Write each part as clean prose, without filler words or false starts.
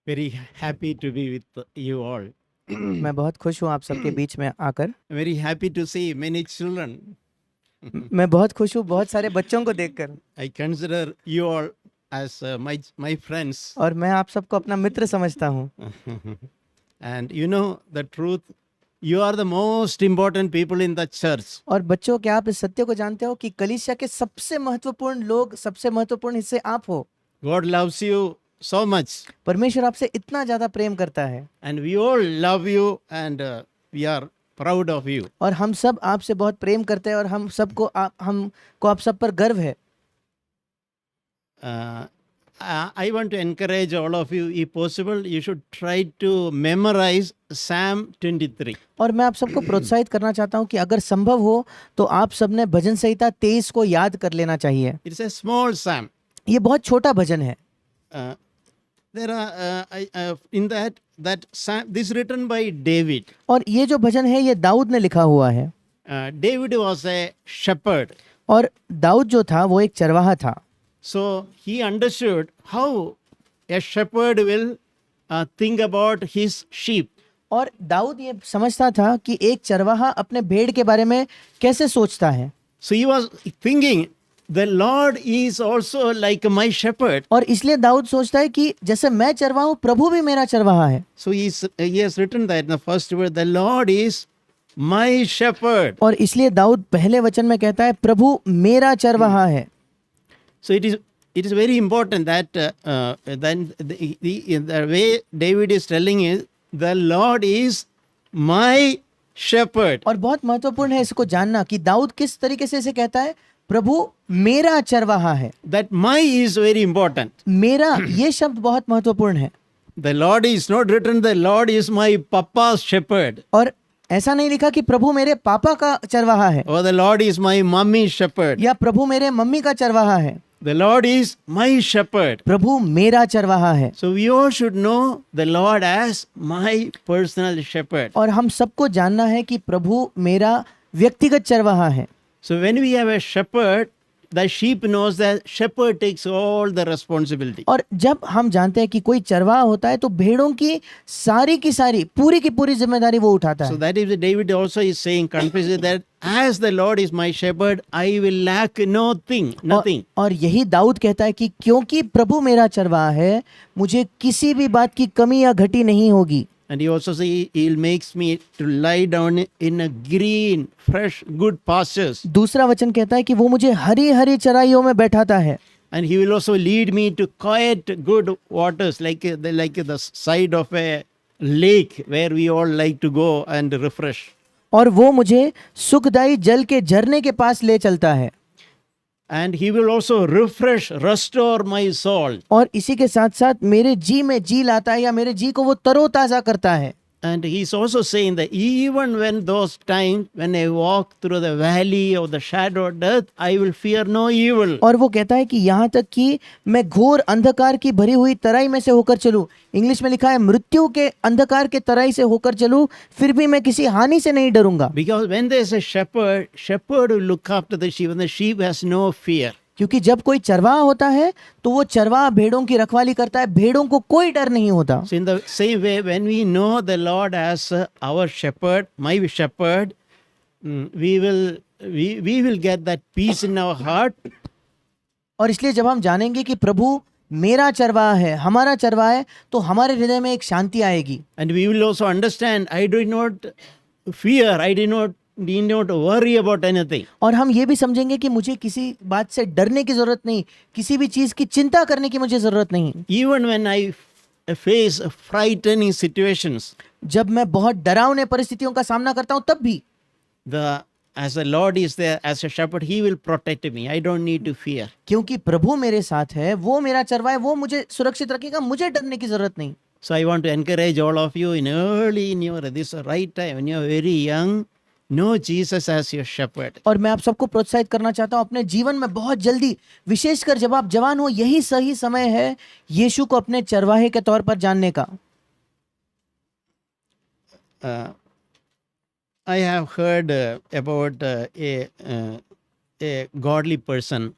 Very happy to be with you all. मैं बहुत खुश हूँ आप सबके बीच में आकर। Very happy to see many children. मैं बहुत खुश हूँ बहुत सारे बच्चों को देखकर, I consider you all as my friends. और मैं आप सबको अपना मित्र समझता हूँ। And you know the truth, you are the most important people in the church. और बच्चों, क्या आप इस सत्य को जानते हो कि कलीसिया के सबसे महत्वपूर्ण लोग, सबसे महत्वपूर्ण हिस्से आप हो। God loves you so much. परमेश्वर आपसे इतना ज्यादा प्रेम करता है, And we all love you and we are proud of you. और हम सब आपसे बहुत प्रेम करते हैं, और हमको आप सब पर गर्व है। Uh, I want to encourage all of you, if possible, you should try to memorize Psalm 23. और मैं आप सबको प्रोत्साहित करना चाहता हूँ कि अगर संभव हो तो आप सबने भजन संहिता 23 को याद कर लेना चाहिए। It's a small psalm. ये बहुत छोटा भजन है। Uh, there are in that psalm, this written by David. और ये जो भजन है ये दाऊद ने लिखा हुआ है। David was a shepherd, और दाऊद जो था वो एक चरवाहा था। so he understood how a shepherd will think about his sheep. और दाऊद ये समझता था कि एक चरवाहा अपने भेड़ के बारे में कैसे सोचता है। So he was thinking, the Lord is also like my shepherd. और इसलिए दाऊद सोचता है कि जैसे मैं चरवाहा हूँ, प्रभु भी मेरा चरवाहा है। So he has written that in the first word, the Lord is my shepherd. और इसलिए दाऊद पहले वचन में कहता है, प्रभु मेरा चरवाहा है। So it is very important that then the way David is telling is, the Lord is my shepherd. और बहुत महत्वपूर्ण है इसको जानना कि दाऊद किस तरीके से इसे कहता है, प्रभु मेरा चरवाहा है। That my is very important. मेरा ये शब्द बहुत महत्वपूर्ण है। The Lord is not written, the Lord is my papa's shepherd. और ऐसा नहीं लिखा कि प्रभु मेरे पापा का चरवाहा है, Or the Lord is my mummy's shepherd. या प्रभु मेरे मम्मी का चरवाहा है। The Lord is my shepherd. प्रभु मेरा चरवाहा है। So we all should know the Lord as my personal shepherd. और हम सबको जानना है कि प्रभु मेरा व्यक्तिगत चरवाहा है। So when we have a shepherd, the sheep knows that shepherd takes all the responsibility. और जब हम जानते हैं कि कोई चरवाहा होता है तो भेड़ों की सारी पूरी की पूरी जिम्मेदारी वो उठाता So है। that is David also is saying, confessing that as the Lord is my shepherd, I will lack nothing. और यही दाऊद कहता है कि क्योंकि प्रभु मेरा चरवाहा है, मुझे किसी भी बात की कमी या घटी नहीं होगी। And he also say he'll makes me to lie down in a green, fresh, good pastures. दूसरा वचन कहता है कि वो मुझे हरी हरी चराइयों में बैठाता है। And he will also lead me to quiet, good waters, like the side of a lake where we all like to go and refresh. और वो मुझे सुखदायी जल के झरने के पास ले चलता है। And he will also refresh, restore my soul. और इसी के साथ साथ मेरे जी में जी लाता है, या मेरे जी को वो तरोताजा करता है। And he's also saying that even when those times when I walk through the valley of the shadow of death, I will fear no evil. और वो कहता है कि यहाँ तक कि मैं घोर अंधकार की भरी हुई तराई में से होकर चलूं, इंग्लिश में लिखा है मृत्यु के अंधकार के तराई से होकर चलूं, फिर भी मैं किसी हानि से नहीं डरूंगा। Because when there's a shepherd will look after the sheep, and the sheep has no fear. क्योंकि जब कोई चरवाहा होता है तो वो चरवाहा भेड़ों की रखवाली करता है, भेड़ों को कोई डर नहीं होता। So in the same way, when we know the Lord as our shepherd, my shepherd, we will get that peace in our heart. और इसलिए जब हम जानेंगे कि प्रभु मेरा चरवाहा है, हमारा चरवाहा है, तो हमारे हृदय में एक शांति आएगी। And we will also understand, I do not fear, I need not worry about anything. और हम ये भी समझेंगे कि मुझे किसी बात से डरने की जरूरत नहीं, किसी भी चीज की चिंता करने की मुझे जरूरत नहीं। Even when I face frightening situations, जब मैं बहुत डरावने परिस्थितियों का सामना करता हूं तब भी as the Lord is there as a shepherd, he will protect me. I don't need to fear. क्योंकि प्रभु मेरे साथ है, वो मेरा चरवाहा है, वो मुझे सुरक्षित रखेगा, मुझे डरने की जरूरत नहीं। So I want to encourage all of you in your this right time when you are very young, know Jesus as your shepherd. और मैं आप सबको प्रोत्साहित करना चाहता हूं अपने जीवन में बहुत जल्दी, विशेषकर जब आप जवान हो, यही सही समय है यीशु को अपने चरवाहे के तौर पर जानने का। I have heard about a godly person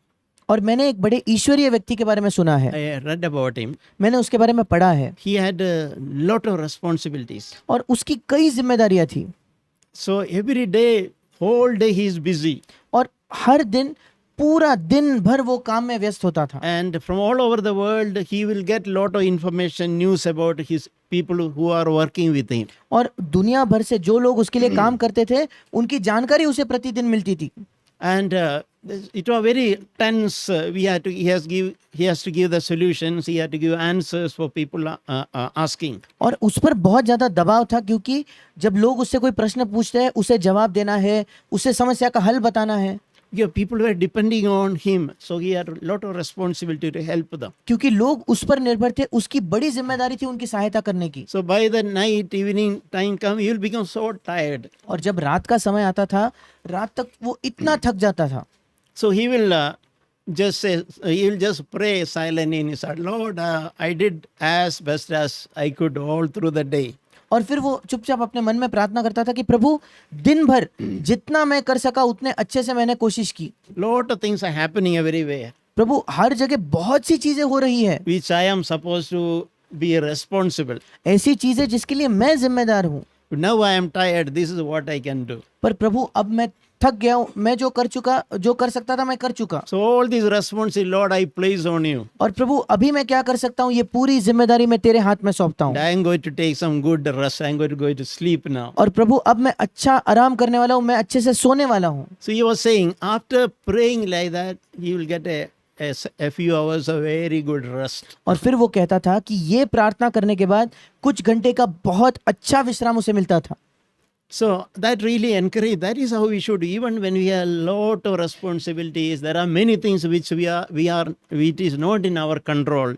और मैंने एक बड़े ईश्वरीय व्यक्ति के बारे में सुना है, I read about him. मैंने उसके बारे में पढ़ा है, He had a lot of responsibilities. और उसकी कई जिम्मेदारियां थी, So every day, whole day he is busy. और हर दिन पूरा दिन भर वो काम में व्यस्त होता था। And from all over the world, he will get lot of information, news about his people who are working with him. और दुनिया भर से जो लोग उसके लिए काम करते थे, उनकी जानकारी उसे प्रतिदिन मिलती थी। And it was very tense. He has to give the solutions. He had to give answers for people asking. और उस पर बहुत ज़्यादा दबाव था, क्योंकि जब लोग उससे कोई प्रश्न पूछते हैं, उसे जवाब देना है, उसे समस्या का हल बताना है, People were depending on him, so he had a lot of responsibility to help them. क्योंकि लोग उस पर निर्भर थे, उसकी बड़ी जिम्मेदारी थी उनकी सहायता करने की। So by the night, evening time come, he will become so tired. और जब रात का समय आता था, रात तक वो इतना थक जाता था, So he will he will just pray silently in his heart, Lord, I did as best as I could all through the day. और फिर वो चुपचाप अपने मन में प्रार्थना करता था कि प्रभु, दिन भर जितना मैं कर सका उतने अच्छे से मैंने कोशिश की। Lot of things are happening everywhere, प्रभु, हर जगह बहुत सी चीजें हो रही है, which I am supposed to be responsible. ऐसी चीजें जिसके लिए मैं जिम्मेदार हूँ। Now I am tired. This is what I can do. पर प्रभु, अब मैं थक गया हूँ, मैं जो कर सकता था मैं कर चुका। So all these responsibilities, Lord, I place on you. और प्रभु, अभी मैं क्या कर सकता हूँ, ये पूरी जिम्मेदारी मैं तेरे हाथ में सौंपता हूँ। And I am going to take some good rest. I am going to sleep now. और प्रभु, अब मैं अच्छा आराम करने वाला हूँ, मैं अच्छे से सोने वाला हूँ। So he was saying, after praying like that, you will get a few hours of very good rest. और फिर वो कहता था कि ये प्रार्थना करने के बाद कुछ घंटे का बहुत अच्छा विश्राम उसे मिलता था। So that really encouraged. That is how we should, even when we have a lot of responsibilities, there are many things which which is not in our control.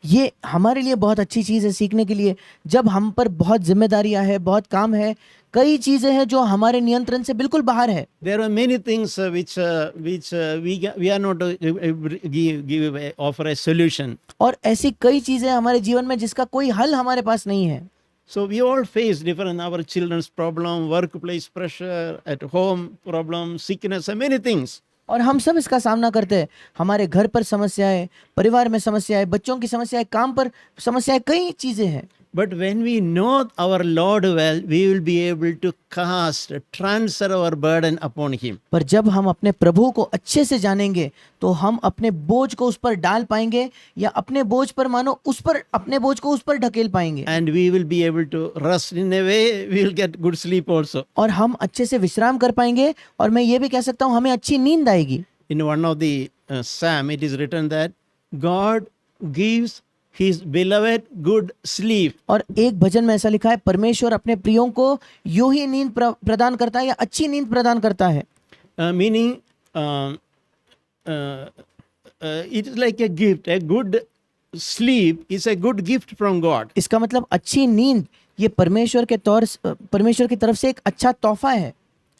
ये हमारे लिए बहुत अच्छी चीज़ है सीखने के लिए। जब हम पर बहुत जिम्मेदारियां है, बहुत काम है, कई चीज़ें हैं जो हमारे नियंत्रण से बिल्कुल बाहर है। There are many things which we are not offer a solution. और ऐसी कई चीज़ें हमारे जीवन में जिसका कोई हल हमारे पास नहीं है। So we all face different, our children's problem, workplace pressure, at home problem, sickness, and many things. और हम सब इसका सामना करते हैं। हमारे घर पर समस्याएं, परिवार में समस्याएं, बच्चों की समस्याएं, काम पर समस्याएं, कई चीजें हैं। But when we know our Lord well, we will be able to transfer our burden upon Him. पर जब हम अपने प्रभु को अच्छे से जानेंगे, तो हम अपने बोझ को उस पर डाल पाएंगे, या अपने बोझ पर मानो अपने बोझ को उस पर ढकेल पाएंगे। And we will be able to rest in a way, we will get good sleep also. और हम अच्छे से विश्राम कर पाएंगे, और मैं ये भी कह सकता हूँ, हमें अच्छी नींद आएगी। In one of the psalm, it is written that God gives His beloved good sleep. और एक भजन में ऐसा लिखा है, परमेश्वर अपने प्रियों को यूं ही नींद प्रदान करता है, या अच्छी नींद प्रदान करता है। Meaning, it is like a gift. A good sleep is a good gift from God. इसका मतलब अच्छी नींद ये परमेश्वर की तरफ से एक अच्छा तोहफा है।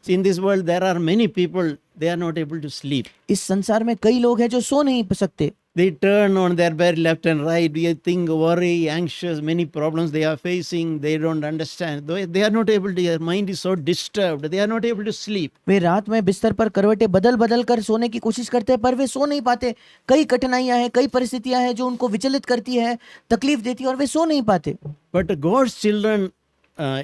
In this world, there are many people, they are not able to sleep. इस संसार में कई लोग हैं जो सो नहीं सकते। They turn on their bed left and right. They think, worry, anxious, many problems they are facing. They don't understand. They are not able to, their mind is so disturbed. They are not able to sleep. वे रात में बिस्तर पर करवटें बदल कर सोने की कोशिश करते हैं, पर वे सो नहीं पाते। कई कठिनाइयां हैं, कई परिस्थितियां हैं जो उनको विचलित करती है, तकलीफ देती है, और वे सो नहीं पाते। But God's children,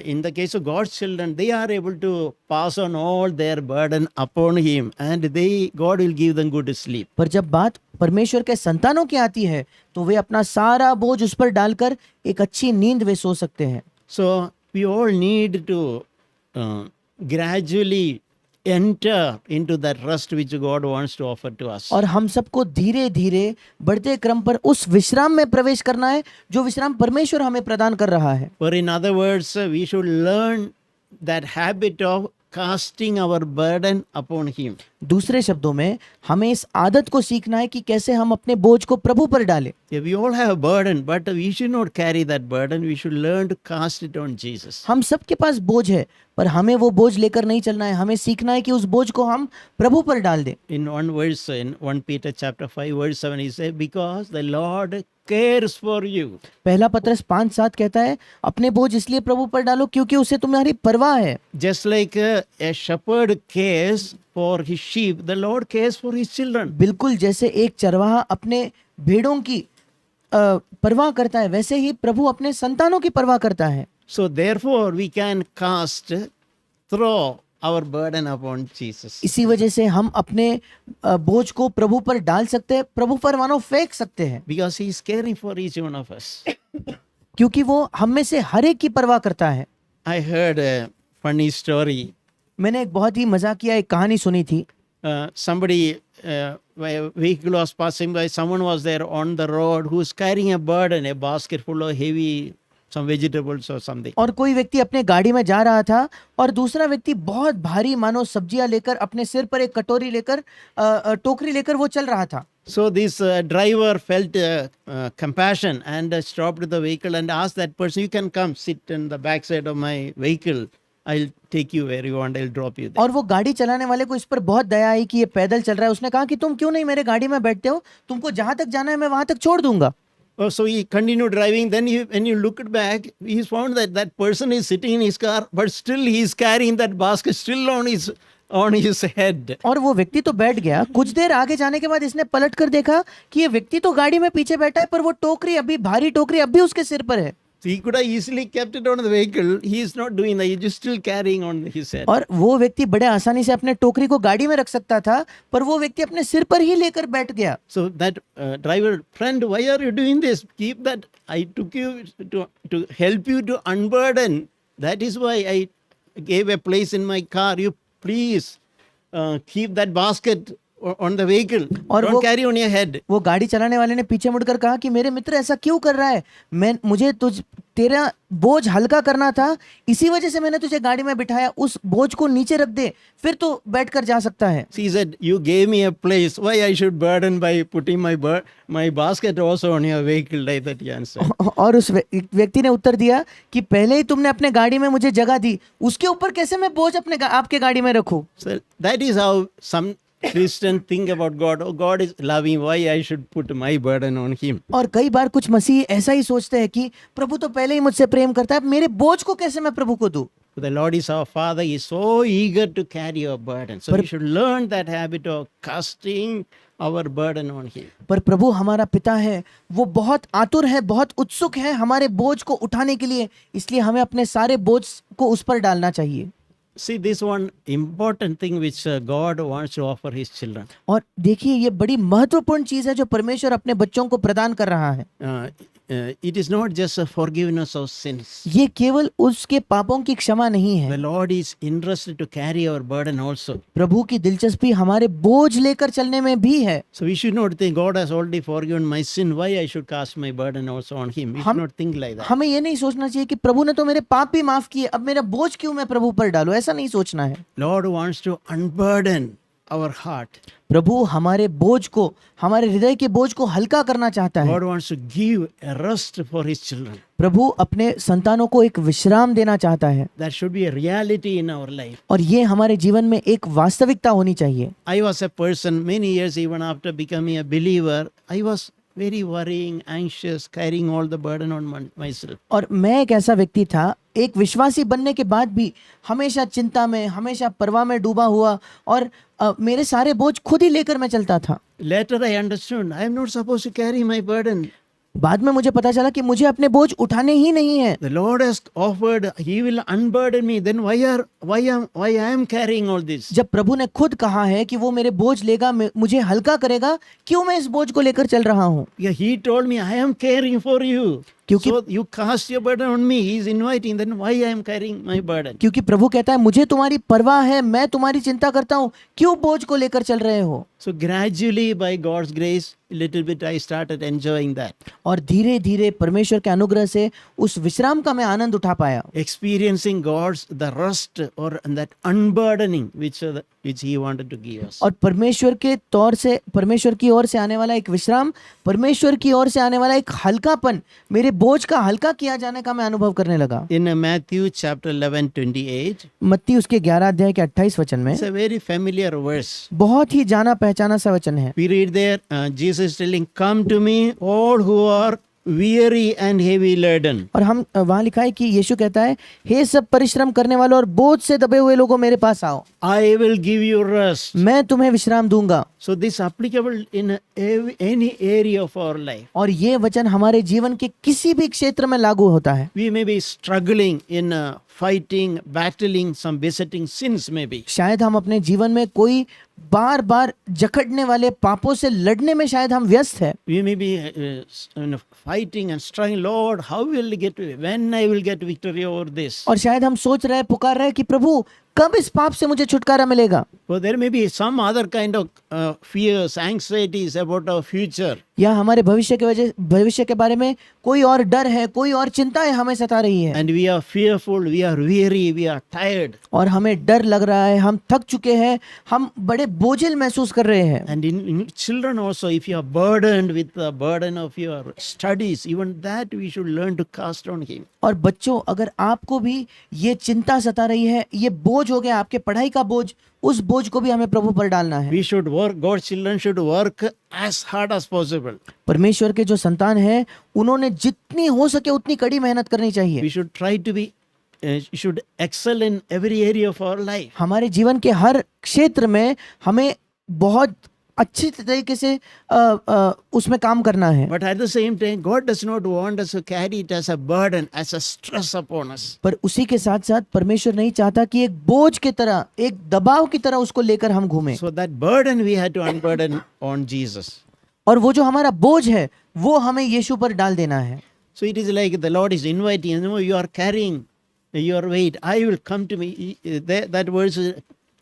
in the case of God's children, they are able to pass on all their burden upon Him, and God will give them good sleep. पर जब बात परमेश्वर के संतानों की आती है, तो वे अपना सारा बोझ उस पर डालकर एक अच्छी नींद वे सो सकते हैं। So we all need to gradually enter into that rest which God wants to offer to us. और हम सबको धीरे धीरे बढ़ते क्रम पर उस विश्राम में प्रवेश करना है जो विश्राम परमेश्वर हमें प्रदान कर रहा है। Or in other words, we should learn that habit of casting our burden upon Him. दूसरे शब्दों में, हमें इस आदत को सीखना है कि कैसे हम अपने बोझ को प्रभु पर डालें। Yeah, we all have a burden, but we should not carry that burden. We should learn to cast it on Jesus. हम सबके पास बोझ है, पर हमें वो बोझ लेकर नहीं चलना है। हमें सीखना है कि उस बोझ को हम प्रभु पर डाल दें। In one verse, in 1 Peter chapter 5 verse 7, he says, because the Lord cares for you. पहला पत्रस 5:7 कहता है, अपने बोझ इसलिए प्रभु पर डालो क्योंकि उसे तुम्हारी परवाह है। Just like a shepherd cares for his sheep, the Lord cares for his children. बिल्कुल जैसे एक चरवाहा अपने भेड़ों की परवाह करता है, वैसे ही प्रभु अपने संतानों की परवाह करता है। So therefore we can throw our burden upon Jesus. इसी वजह से हम अपने बोझ को प्रभु पर डाल सकते हैं, प्रभु पर मानो फेंक सकते हैं, Because he is caring for each one of us. क्योंकि वो हम में से हर एक की परवाह करता है। I heard a funny story. मैंने एक बहुत ही मजाकिया एक कहानी सुनी थी। Somebody, a vehicle was passing by, someone was there on the road who was carrying a burden, a basket full of heavy, some vegetables or something. और कोई व्यक्ति अपने गाड़ी में जा रहा था और दूसरा व्यक्ति बहुत भारी मानो सब्जियां लेकर अपने सिर पर एक कटोरी लेकर टोकरी लेकर वो चल रहा था। So this driver felt compassion and stopped the vehicle and asked that person, you can come sit in the back side of my vehicle. I'll take you where you want. I'll drop you there. और वो गाड़ी चलाने वाले को इस पर बहुत दया आई कि ये पैदल चल रहा है। उसने कहा कि तुम क्यों नहीं मेरे गाड़ी में बैठते हो, तुमको जहां तक जाना है मैं वहां तक छोड़ दूंगा। Oh, so he continued driving. Then when you looked back, he found that that person is sitting in his car, but still he is carrying that basket still on his head. और वो व्यक्ति तो बैठ गया। कुछ देर आगे जाने के बाद इसने पलट कर देखा कि ये व्यक्ति तो गाड़ी में पीछे बैठा है, पर वो टोकरी अभी भारी टोकरी अभी उसके सिर पर है। So he could have easily kept it on the vehicle. He is not doing that. He is just still carrying on his head. और वो व्यक्ति बड़े आसानी से अपने टोकरी को गाड़ी में रख सकता था, पर वो व्यक्ति अपने सिर पर ही लेकर बैठ गया। So that driver, friend, why are you doing this? Keep that. I took you to help you to unburden. That is why I gave a place in my car. You please keep that basket on the vehicle. और Don't carry on your head. वो गाड़ी चलाने वाले ने पीछे मुड़कर कहा कि मेरे मित्र ऐसा क्यों कर रहा है, मुझे तेरा बोझ हल्का करना था, इसी वजह से मैंने तुझे गाड़ी में बिठाया, उस बोझ को नीचे रख दे, फिर तो बैठ कर जा सकता है। He said, you gave me a place. Why I should burden by putting my basket also on your vehicle? Like that he answered. और उस व्यक्ति ने उत्तर दिया कि पहले ही तुमने अपने गाड़ी में मुझे जगह दी, उसके ऊपर कैसे मैं बोझ आपके गाड़ी में रखूं? So that is how some Christians think about God. Oh, God is loving. Why I should put my burden on him? और कई बार कुछ मसीही ऐसा ही सोचते हैं कि प्रभु तो पहले ही मुझसे प्रेम करता है, मेरे बोझ को कैसे मैं प्रभु को दूं? The Lord is our Father. He is so eager to carry our burden. So we should learn that habit of casting our burden on him. पर प्रभु हमारा पिता है, वो बहुत आतुर है, बहुत उत्सुक है हमारे बोझ को उठाने के लिए, इसलिए हमें अपने सारे बोझ को उस पर डालना चाहिए। See, this one important thing which God wants to offer his children. और देखिए ये बड़ी महत्वपूर्ण चीज है जो परमेश्वर अपने बच्चों को प्रदान कर रहा है। It is not just a forgiveness of sins. ये केवल उसके पापों की क्षमा नहीं है। The Lord is interested to carry our burden also. प्रभु की दिलचस्पी हमारे बोझ लेकर चलने में भी है। So we should not think God has already forgiven my sin. Why I should cast my burden also on him? We should not think like that. हमें ये नहीं सोचना चाहिए कि प्रभु ने तो मेरे पाप भी माफ किए, अब मेरा बोझ क्यों मैं प्रभु पर डालूं, ऐसा नहीं सोचना है। Lord wants to unburden our heart. प्रभु हमारे बोझ को, हमारे हृदय के बोझ को हल्का करना चाहता है। God wants to give a rest for his children. प्रभु अपने संतानों को एक विश्राम देना चाहता है। That should be a reality in our life. और ये हमारे जीवन में एक वास्तविकता होनी चाहिए। I was a person many years even after becoming a believer. I was very worrying, anxious, carrying all the burden on myself. और मैं एक ऐसा व्यक्ति था, एक विश्वासी बनने के बाद भी हमेशा चिंता में, हमेशा परवाह में डूबा हुआ, और मेरे सारे बोझ खुद ही लेकर मैं चलता था। Later I understood I am not supposed to carry my burden. बाद में मुझे पता चला कि मुझे अपने बोझ उठाने ही नहीं है। The Lord has offered, He will unburden me. Then why I am carrying all this? जब प्रभु ने खुद कहा है कि वो मेरे बोझ लेगा, मुझे हल्का करेगा, क्यों मैं इस बोझ को लेकर चल रहा हूँ? Yeah, He told me I am caring for you. क्योंकि So you cast your burden on me. He is inviting. Then why I am carrying my burden? क्योंकि प्रभु कहता है मुझे तुम्हारी परवाह है, मैं तुम्हारी चिंता करता हूँ, क्यों बोझ को लेकर चल रहे हो? So gradually by God's grace, little bit I started enjoying that. और धीरे धीरे परमेश्वर के अनुग्रह से उस विश्राम का मैं आनंद उठा पाया। Experiencing God's the rest or that unburdening which He wanted to give us. और परमेश्वर के तौर से, परमेश्वर की ओर से आने वाला एक विश्राम, परमेश्वर की ओर से आने वाला एक हल्कापन, मेरे बोझ का हल्का किया जाने का मैं अनुभव करने लगा। In Matthew chapter 11:28, मत्ती उसके 11 अध्याय के 28 वचन में it's a very familiar verse. बहुत ही जाना पहचाना सा वचन है। We read there, Jesus is telling, "Come to me, all who are weary and heavy laden. और हम वहाँ लिखा है कि यीशु कहता है, हे सब परिश्रम करने वालों और बोझ से दबे हुए लोगों मेरे पास आओ, I will give you rest. मैं तुम्हें विश्राम दूंगा। So this applicable in any area of our life. और ये वचन हमारे जीवन के किसी भी क्षेत्र में लागू होता है। We may be struggling in fighting, battling some besetting sins maybe. शायद हम अपने जीवन में कोई बार बार जकड़ने वाले पापों से लड़ने में शायद हम व्यस्त है। We may be fighting and struggling, Lord, how will I get, when I will get victory over this? और शायद हम सोच रहे हैं, पुकार रहे हैं कि प्रभु कब इस पाप से मुझे छुटकारा मिलेगा। Well, there may be some other kind of fears, anxieties about our future. या हमारे भविष्य के बारे में कोई और डर है, कोई और चिंताएं हमें सता रही है। And we are fearful, we are weary, we are tired. और हमें डर लग रहा है, हम थक चुके हैं, हम बड़े बोझिल महसूस कर रहे हैं। And in children also, if you are burdened with the burden of your studies, even that we should learn to cast on Him. और बच्चों, अगर आपको भी ये चिंता सता रही है, ये बोझ हो गया आपके पढ़ाई का बोझ, उस बोझ को भी हमें प्रभु पर डालना है। We should work, God's children should work as hard as possible. परमेश्वर के जो संतान है, उन्होंने जितनी हो सके उतनी कड़ी मेहनत करनी चाहिए। We should try to be, should excel in every area of our life. हमारे जीवन के हर क्षेत्र में हमें बहुत अच्छी तरीके से उसमें काम करना है। But at the same time, God does not want us to carry it as a burden, as a stress upon us. पर उसी के साथ साथ परमेश्वर नहीं चाहता कि एक बोझ की तरह, एक दबाव की तरह उसको लेकर हम घूमें। So that burden we had to unburden on Jesus. और वो जो हमारा बोझ है वो हमें यीशु पर डाल देना है। So it is like the Lord is inviting, you know, you are carrying your weight. I will come to me. That verse,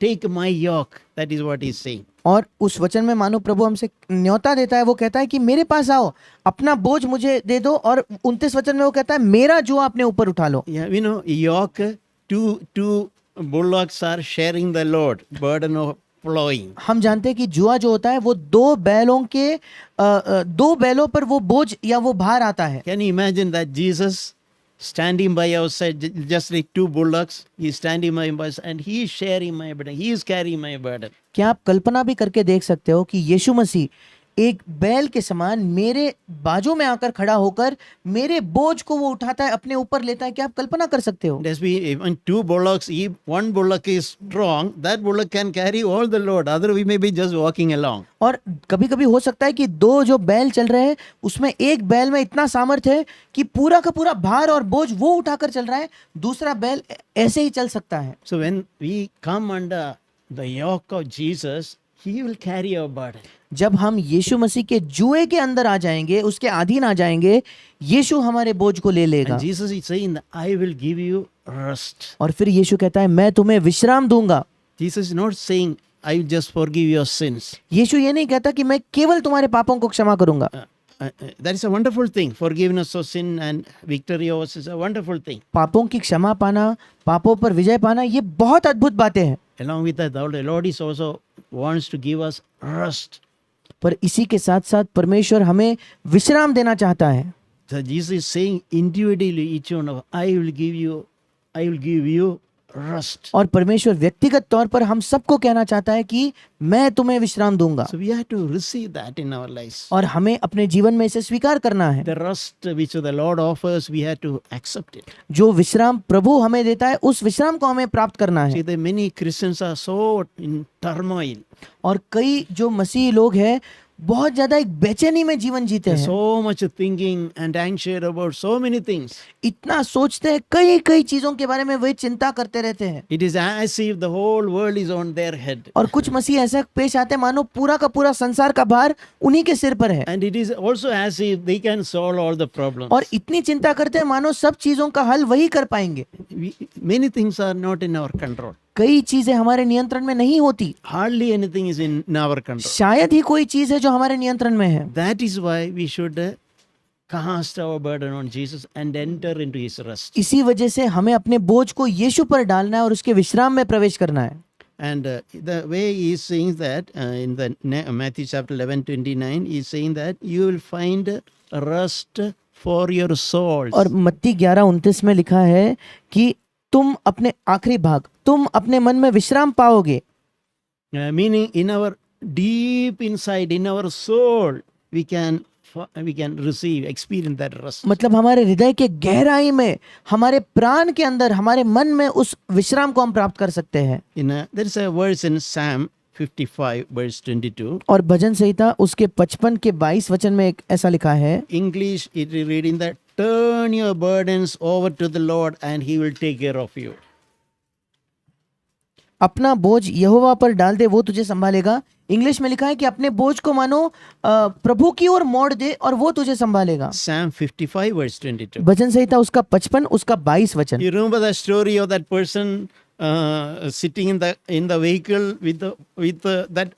take my yoke. That is what he's saying. और उस वचन में मानो प्रभु हमसे न्योता देता है, वो कहता है कि मेरे पास आओ, अपना बोझ मुझे दे दो। और 29 वचन में वो कहता है, मेरा जुआ अपने ऊपर उठा लो। Yeah, we know yoke, two bullocks are sharing the load, burden of plowing. हम जानते हैं कि जुआ जो होता है वो दो बैलों पर वो बोझ या वो भार आता है। Can you imagine that Jesus standing by our side, just like two bullocks, he is standing by us and he is sharing my burden, he is carrying my burden. क्या आप कल्पना भी करके देख सकते हो कि यीशु मसीह एक बैल के समान मेरे बाजू में आकर खड़ा होकर मेरे बोझ को वो उठाता है, अपने ऊपर लेता है। क्या आप कल्पना कर सकते हो? There's when two bullocks, if one bullock is strong, that bullock can carry all the load. Otherwise, we may be just walking along. और कभी कभी हो सकता है कि दो जो बैल चल रहे हैं उसमें एक बैल में इतना सामर्थ्य है कि पूरा का पूरा भार और बोझ वो उठाकर चल रहा है, दूसरा बैल ऐसे ही चल सकता है। So when we come under the yoke of Jesus, He will carry our burden. जब हम यीशु मसीह के जुए के अंदर आ जाएंगे, उसके अधीन आ जाएंगे, यीशु हमारे बोझ को ले लेगा। And Jesus is saying that I will give you rest. और फिर यीशु कहता है, मैं तुम्हें विश्राम दूंगा। Jesus is not saying I will just forgive your sins. यीशु ये नहीं कहता कि मैं केवल तुम्हारे पापों को क्षमा करूंगा। That is a wonderful thing. Forgiveness of sin and victory over sin is a wonderful thing. पापों की क्षमा पाना, पापों पर विजय पाना, ये बहुत अद्भुत बातें हैं। Along with that, the Lord is also wants to give us rest. पर इसी के साथ साथ परमेश्वर हमें विश्राम देना चाहता है। So Jesus is saying individually, each one of I will give you rest. और परमेश्वर व्यक्तिगत तौर पर हम सबको कहना चाहता है कि मैं तुम्हें विश्राम दूंगा। So we have to receive that in our lives. और हमें अपने जीवन में इसे स्वीकार करना है। The rest which the Lord offers, we have to accept it. जो विश्राम प्रभु हमें देता है, उस विश्राम को हमें प्राप्त करना है। See, the many Christians are so in turmoil. और कई जो मसीही लोग हैं बहुत ज्यादा एक बेचैनी में जीवन जीते हैं। So much thinking and anxious about so many things. इतना सोचते हैं, कई कई चीजों के बारे में वे चिंता करते रहते हैं। It is as if the whole world is on their head. और कुछ मसीह ऐसा पेश आते हैं मानो पूरा का पूरा संसार का भार उन्हीं के सिर पर है। And it is also as if they can solve all the problems. और इतनी चिंता करते हैं मानो सब चीजों का हल वही कर पाएंगे। Many things are not in our control. कई चीजें हमारे नियंत्रण में नहीं होती। Hardly anything is in our control. शायद ही कोई चीज है जो हमारे नियंत्रण में है। That is why we should cast our burden on Jesus and enter into His rest. इसी वजह से हमें अपने बोझ को यीशु पर डालना है और उसके विश्राम में प्रवेश करना है। And the way he is saying that in the Matthew chapter 11:29, he is saying that you will find rest for your souls. और मत्ती 11:29 में लिखा है कि तुम अपने आखिरी भाग, तुम अपने मन में विश्राम पाओगे। Meaning in our deep inside, in our soul, we can we can receive, experience that rest. मतलब हमारे हृदय के गहराई में, हमारे प्राण के अंदर, हमारे मन में उस विश्राम को हम प्राप्त कर सकते हैं। There is a verse in Psalm 55 verse 22. और भजन संहिता उसके 55 के 22 वचन में एक ऐसा लिखा है, English, it is reading that turn your burdens over to the Lord and he will take care of you. अपना बोझ यहोवा पर डाल दे, वो तुझे संभालेगा। इंग्लिश में लिखा है कि अपने बोझ को मानो प्रभु की ओर मोड़ दे और वो तुझे संभालेगा। Psalm 55 verse 22. भजन संहिता उसका 55 उसका 22 वचन। You remember the story of that person sitting in the vehicle with that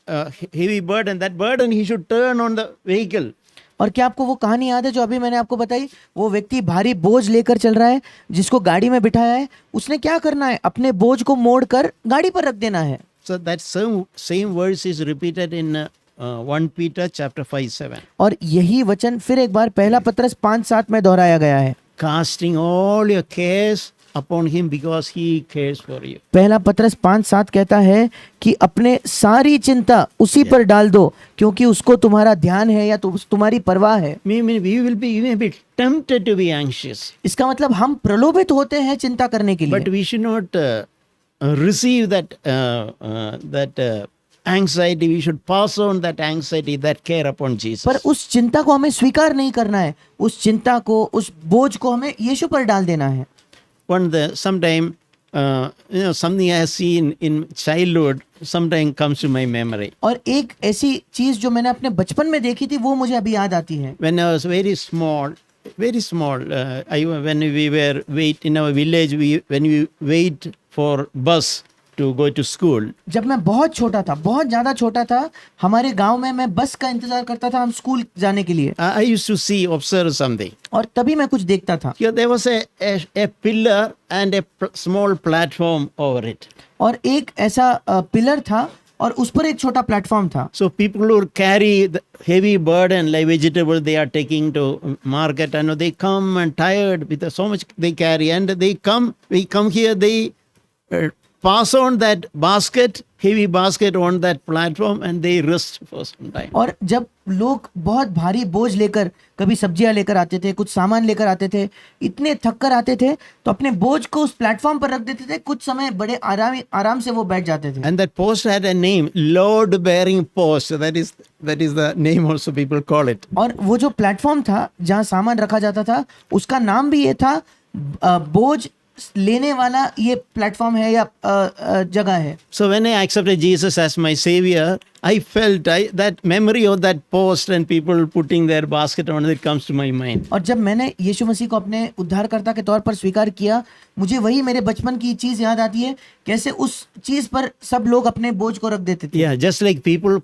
heavy burden. That burden he should turn on the vehicle. और क्या आपको वो कहानी याद है जो अभी मैंने आपको बताई? वो व्यक्ति भारी बोझ लेकर चल रहा है, जिसको गाड़ी में बिठाया है, उसने क्या करना है? अपने बोझ को मोड़कर गाड़ी पर रख देना है। So that same verse is repeated in 1 Peter chapter 5:7. और यही वचन फिर एक बार पहला पत्रस 5:7 में दोहराया गया है। Casting all your cares upon him because he cares for you. पहला पत्रस 5:7 कहता है कि अपने सारी चिंता उसी पर डाल दो, क्योंकि उसको तुम्हारा ध्यान है या तुम्हारी परवाह है। We may be tempted to be anxious, इसका मतलब हम प्रलोभित होते हैं चिंता करने के but लिए, we should not receive that anxiety. We should pass on that anxiety, that care upon Jesus. पर उस चिंता को हमें स्वीकार नहीं करना है। उस चिंता को, उस बोझ को हमें यीशु पर डाल देना है। Sometime something I have seen in childhood sometime comes to my memory. और एक ऐसी चीज जो मैंने अपने बचपन में देखी थी वो मुझे अभी याद आती है। When I was very small, when we were in our village, when we wait for bus to go to school. जब मैं बहुत छोटा था, बहुत ज्यादा छोटा था, हमारे गांव में मैं बस का इंतजार करता था हम स्कूल जाने के लिए। I used to observe something. और तभी मैं कुछ देखता था। Here there was a pillar and a small platform over it. और एक ऐसा पिलर था और उस पर एक छोटा प्लेटफॉर्म था। So people who carry the heavy burden like vegetable they are taking to market, and they come and tired with so much they carry, and we come here, they pass on that heavy basket on that platform, and they rest for some time. और जब लोग बहुत भारी बोझ लेकर, कभी सब्जियां लेकर आते थे, कुछ सामान लेकर आते थे, इतने थक कर आते थे तो अपने बोझ को उस प्लेटफॉर्म पर रख देते थे। कुछ समय बड़े आराम से वो बैठ जाते थे। And that post had a name, load bearing post. That is the name also people call it. और वो जो प्लेटफॉर्म था जहाँ सामान रखा जाता था, उसका नाम भी ये था, बोझ लेने वाला ये प्लेटफॉर्म है या जगह है। So when I accepted Jesus as my savior, I felt that memory of that post and people putting their basket on it comes to my mind. और जब मैंने यीशु मसीह को अपने उद्धारकर्ता के तौर पर स्वीकार किया, मुझे वही मेरे बचपन की चीज याद आती है, कैसे उस चीज पर सब लोग अपने बोझ को रख देते थे। Yeah, just like people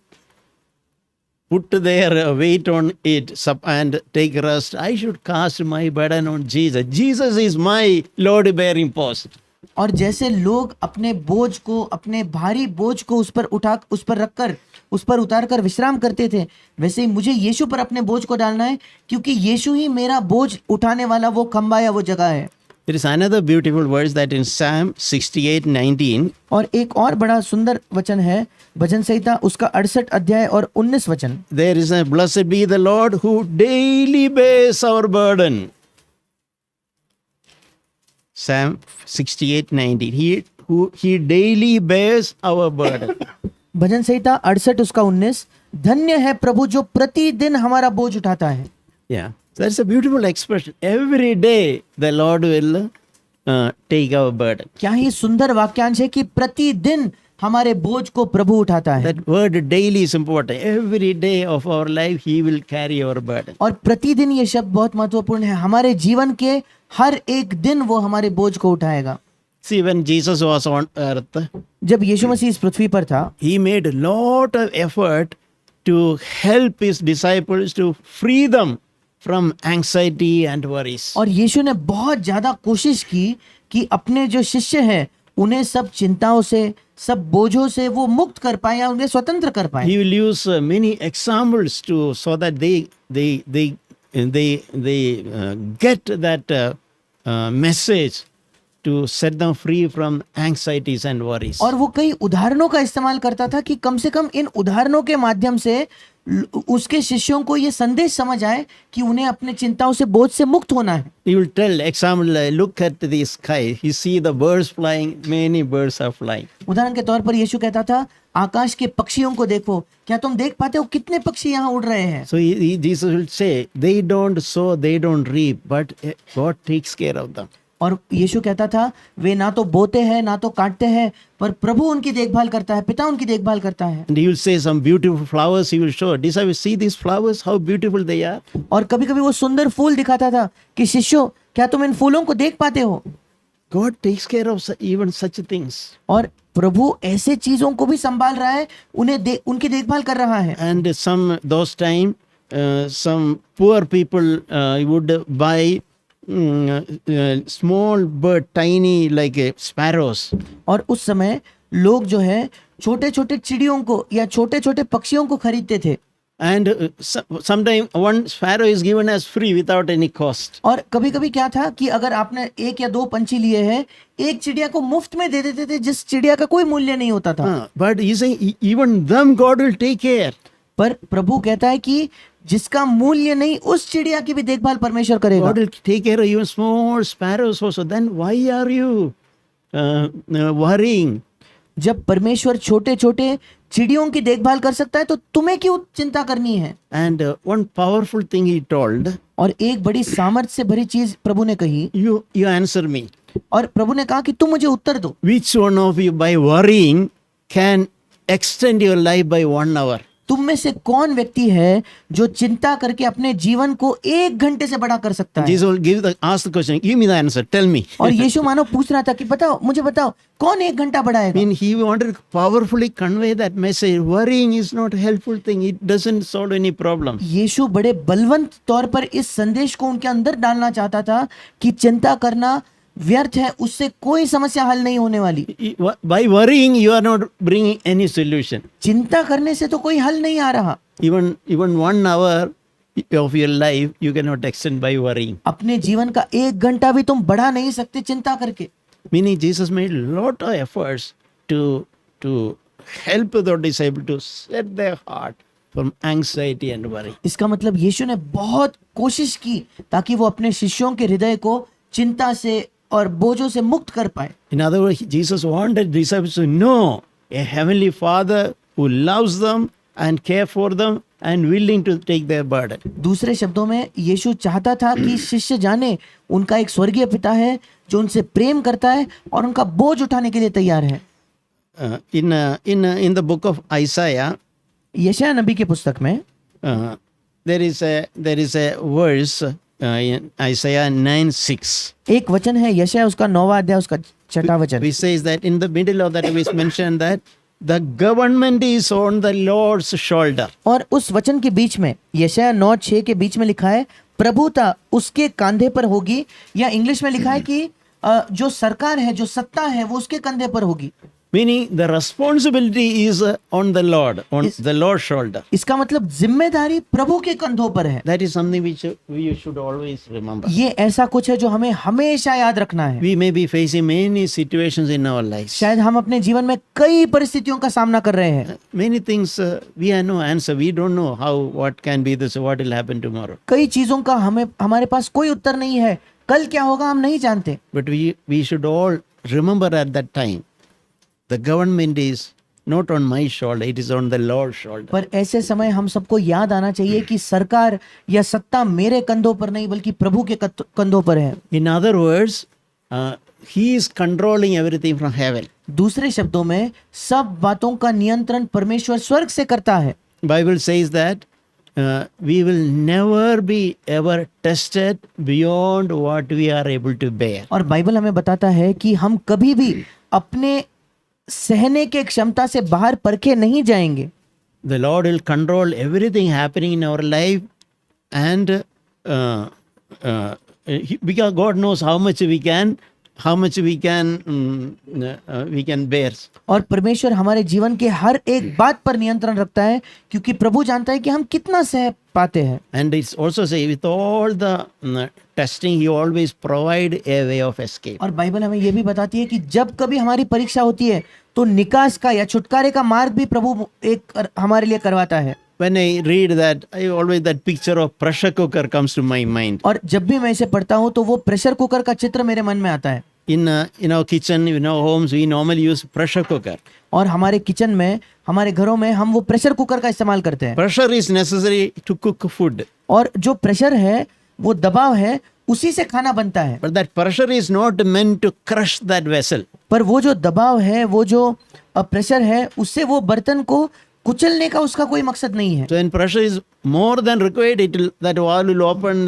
put their weight on it and take rest, I should cast my burden on Jesus. Jesus is my load bearing post. और जैसे लोग अपने बोझ को, अपने भारी बोझ को उस पर रखकर, उस पर उतार कर विश्राम करते थे, वैसे ही मुझे यीशु पर अपने बोझ को डालना है, क्योंकि यीशु ही मेरा बोझ उठाने वाला वो खंबा या वो जगह है। There is another beautiful verse that in Psalm 68:19. और एक और बड़ा सुंदर वचन है भजन संहिता उसका 68 अध्याय और 19 वचन। There is a blessed be the Lord who daily bears our burden. Psalm 68:19. He daily bears our burden. भजन संहिता 68 उसका 19, धन्य है प्रभु जो प्रतिदिन हमारा बोझ उठाता है। Yeah, that's a beautiful expression. Every day the Lord will take our burden. क्या ही सुंदर वाक्यांश है कि प्रतिदिन हमारे बोझ को प्रभु उठाता है। That word daily is important. Every day of our life He will carry our burden. और प्रतिदिन ये शब्द बहुत महत्वपूर्ण है। हमारे जीवन के हर एक दिन वो हमारे बोझ को उठाएगा। See, when Jesus was on earth, जब यीशु मसीह इस पृथ्वी पर था, He made a lot of effort to help His disciples to free them from anxiety and worries. और यीशु ने बहुत ज्यादा कोशिश की कि अपने जो शिष्य हैं उन्हें सब चिंताओं से, सब बोझों से वो मुक्त कर पाए या उन्हें स्वतंत्र कर पाए। He will use many examples so that they get that message to set them free from anxieties and worries. और वो कई उदाहरणों का इस्तेमाल करता था कि कम से कम इन उदाहरणों के माध्यम से उसके शिष्यों को ये संदेश समझ आए कि उन्हें अपने चिंताओं से बोझ से मुक्त होना है। He will tell, example, look at the sky. You see the birds flying, many birds are flying. उदाहरण के तौर पर यीशु कहता था, आकाश के पक्षियों को देखो, क्या तुम देख पाते हो कितने पक्षी यहाँ उड़ रहे हैं। So Jesus will say, they don't sow, they don't reap, but God takes care of them. और यीशु कहता था, वे ना तो बोते हैं ना तो काटते हैं, पर प्रभु उनकी देखभाल करता है, पिता उनकी देखभाल करता है। And he will say some beautiful flowers, he will show, disciples, see these flowers, how beautiful they are. और कभी कभी वो सुंदर फूल दिखाता था कि शिष्यों, क्या तुम इन फूलों को देख पाते हो। God takes care of even such things. और प्रभु ऐसे चीजों को भी संभाल रहा है, उनकी देखभाल कर रहा है। And those time, some poor people would buy small bird, tiny like sparrows. और उस समय लोग जो है छोटे छोटे चिड़ियों को या छोटे छोटे पक्षियों को खरीदते थे। And sometimes one sparrow is given as free without any cost. और कभी कभी क्या था कि अगर आपने 1 या 2 पंछी लिए हैं, एक चिड़िया को मुफ्त में दे देते थे, जिस चिड़िया का कोई मूल्य नहीं होता था। But he saying even them God will take care. पर प्रभु कहता है कि जिसका मूल्य नहीं, उस चिड़िया की भी देखभाल परमेश्वर करेगा। God will take care of even small sparrows also. Then why are you worrying? जब परमेश्वर छोटे छोटे चिड़ियों की देखभाल कर सकता है, तो तुम्हें क्यों चिंता करनी है। And one powerful thing he told, और एक बड़ी सामर्थ से भरी चीज प्रभु ने कही, you answer me. और प्रभु ने कहा कि तुम मुझे उत्तर दो। Which one of you by worrying can extend your life by 1 hour? तुम में से कौन व्यक्ति है जो चिंता करके अपने जीवन को 1 घंटे से बड़ा कर सकता है। Jesus will ask the question, give me the answer, tell me. और यीशु मानो पूछ रहा था कि बताओ, मुझे बताओ, कौन 1 घंटा बढ़ाएगा। I mean, he wanted to powerfully convey that message. Worrying is not a helpful thing. It doesn't solve any problem. यीशु बड़े बलवंत तौर पर इस संदेश को उनके अंदर डालना चाहता था कि चिंता करना व्यर्थ है, उससे कोई समस्या हल नहीं होने वाली। By worrying, you are not bringing any solution. चिंता करने से तो कोई हल नहीं आ रहा। Even 1 hour of your life, you cannot extend by worrying. अपने जीवन का 1 घंटा भी तुम बढ़ा नहीं सकते चिंता करके। Meaning, Jesus made a lot of efforts to help the disciples to set their heart from anxiety and worry. इसका मतलब यीशु ने बहुत कोशिश की ताकि वो अपने शिष्यों के हृदय को चिंता से और बोझों से मुक्त कर पाए। In other words, Jesus wanted disciples to know a heavenly Father who loves them and care for them and willing to take their burden. दूसरे शब्दों में यीशु चाहता था कि शिष्य जाने उनका एक स्वर्गीय पिता है जो उनसे प्रेम करता है और उनका बोझ उठाने के लिए तैयार है। In the book of Isaiah, यशायाह नबी की पुस्तक में there is a verse in Isaiah 9:6. एक वचन है, यशायाह उसका 9वां अध्याय उसका 6वां वचन, Which says that in the middle of that we mentioned that the government is on the Lord's shoulder. और उस वचन के बीच में यशायाह 9:6 के बीच में लिखा है, प्रभुता उसके कंधे पर होगी, या इंग्लिश में लिखा है कि जो सरकार है, जो सत्ता है, वो उसके कंधे पर होगी। Meaning the responsibility is on the Lord, on the Lord's shoulder. इसका मतलब जिम्मेदारी प्रभु के कंधों पर है। That is something which we should always remember. ये ऐसा कुछ है जो हमें हमेशा याद रखना है। We may be facing many situations in our lives. शायद हम अपने जीवन में कई परिस्थितियों का सामना कर रहे हैं। Many things we have no answer. We don't know what can be this, what will happen tomorrow. कई चीजों का हमारे पास कोई उत्तर नहीं है, कल क्या होगा हम नहीं जानते। But we should all remember at that time, the government is not on my shoulder, it is on the Lord's shoulder. पर ऐसे समय हम सबको याद आना चाहिए कि सरकार या सत्ता मेरे कंधों पर नहीं बल्कि प्रभु के कंधों पर है। In other words, he is controlling everything from heaven. दूसरे शब्दों में सब बातों का नियंत्रण परमेश्वर स्वर्ग से करता है। Bible says that we will never be ever tested beyond what we are able to bear. और बाइबल हमें बताता है कि हम कभी भी अपने सहने के क्षमता से बाहर परखे नहीं जाएंगे। The Lord will control everything happening in our life, and because God knows how much we can bear. और परमेश्वर हमारे जीवन के हर एक बात पर नियंत्रण रखता है, क्योंकि प्रभु जानता है कि हम कितना सह पाते हैं। And it's also say with all the testing, He always provide a way of escape. और बाइबल हमें यह भी बताती है कि जब कभी हमारी परीक्षा होती है तो निकास का या छुटकारे का मार्ग भी प्रभु एक हमारे लिए करवाता है। when I read that, I always that picture of pressure cooker comes to my mind. और जब भी मैं इसे पढ़ता हूँ तो वो प्रेशर कुकर का चित्र मेरे मन में आता है। In our kitchen, in our homes, we normally use pressure cooker. और हमारे किचन में, हमारे घरों में हम वो प्रेशर कुकर का इस्तेमाल करते हैं। Pressure is necessary to cook food, और जो प्रेशर है, वो दबाव है, उसी से खाना बनता है। but that pressure is not meant to crush that vessel. पर वो जो दबाव है, वो जो प्रेशर है, उससे वो बर्तन को कुचलने का उसका कोई मकसद नहीं है। So when pressure is more than required, that valve will open,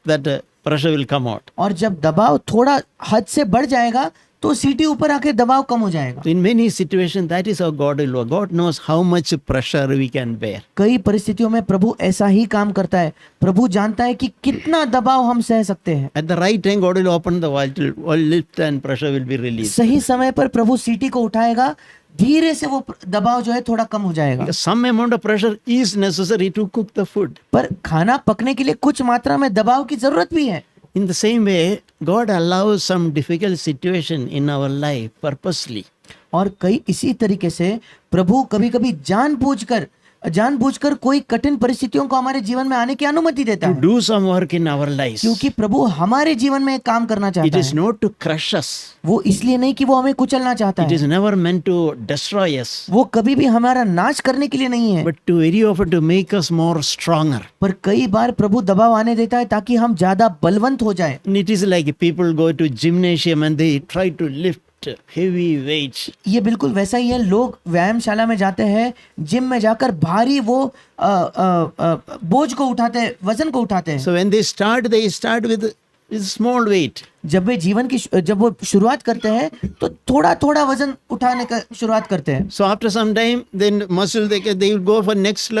that pressure will come out. और जब दबाव थोड़ा हद से बढ़ जाएगा तो सीटी ऊपर आके दबाव कम हो जाएगा। So in many situations, that is how God will work. God knows how much pressure we can bear. कई परिस्थितियों में प्रभु ऐसा ही काम करता है। प्रभु जानता है कि कितना दबाव हम सह सकते हैं। At the right time, God will open the valve, lift, and pressure will be released. सही समय पर प्रभु सीटी को उठाएगा, धीरे से वो दबाव जो है थोड़ा कम हो जाएगा। Because some amount of pressure is necessary to cook the food. पर खाना पकने के लिए कुछ मात्रा में दबाव की जरूरत भी है। In the same way, God allows some difficult situation in our life purposely. और कई इसी तरीके से प्रभु कभी-कभी जानबूझकर कोई कठिन परिस्थितियों को हमारे जीवन में आने की अनुमति देता To है, do some work in our lives. क्योंकि प्रभु हमारे जीवन में एक काम करना It चाहता is है। not to crush us. वो इसलिए नहीं कि वो हमें कुचलना चाहता It है, is never meant to destroy us. वो कभी भी हमारा नाश करने के लिए नहीं है। But to very often to make us more stronger. पर कई बार प्रभु दबाव आने देता है ताकि हम ज्यादा बलवंत हो जाएं। And it is like people go to gymnasium and they try to lift heavy weights. ये बिल्कुल वैसा ही है। लोग व्यायामशाला में जाते हैं, जिम में जाकर भारी वो बोझ को उठाते हैं, वजन को उठाते हैं। So when they start with small weight. जब वो शुरुआत करते हैं तो थोड़ा थोड़ा वजन उठाने का शुरुआत करते हैं। So after some time, then muscle they will go for next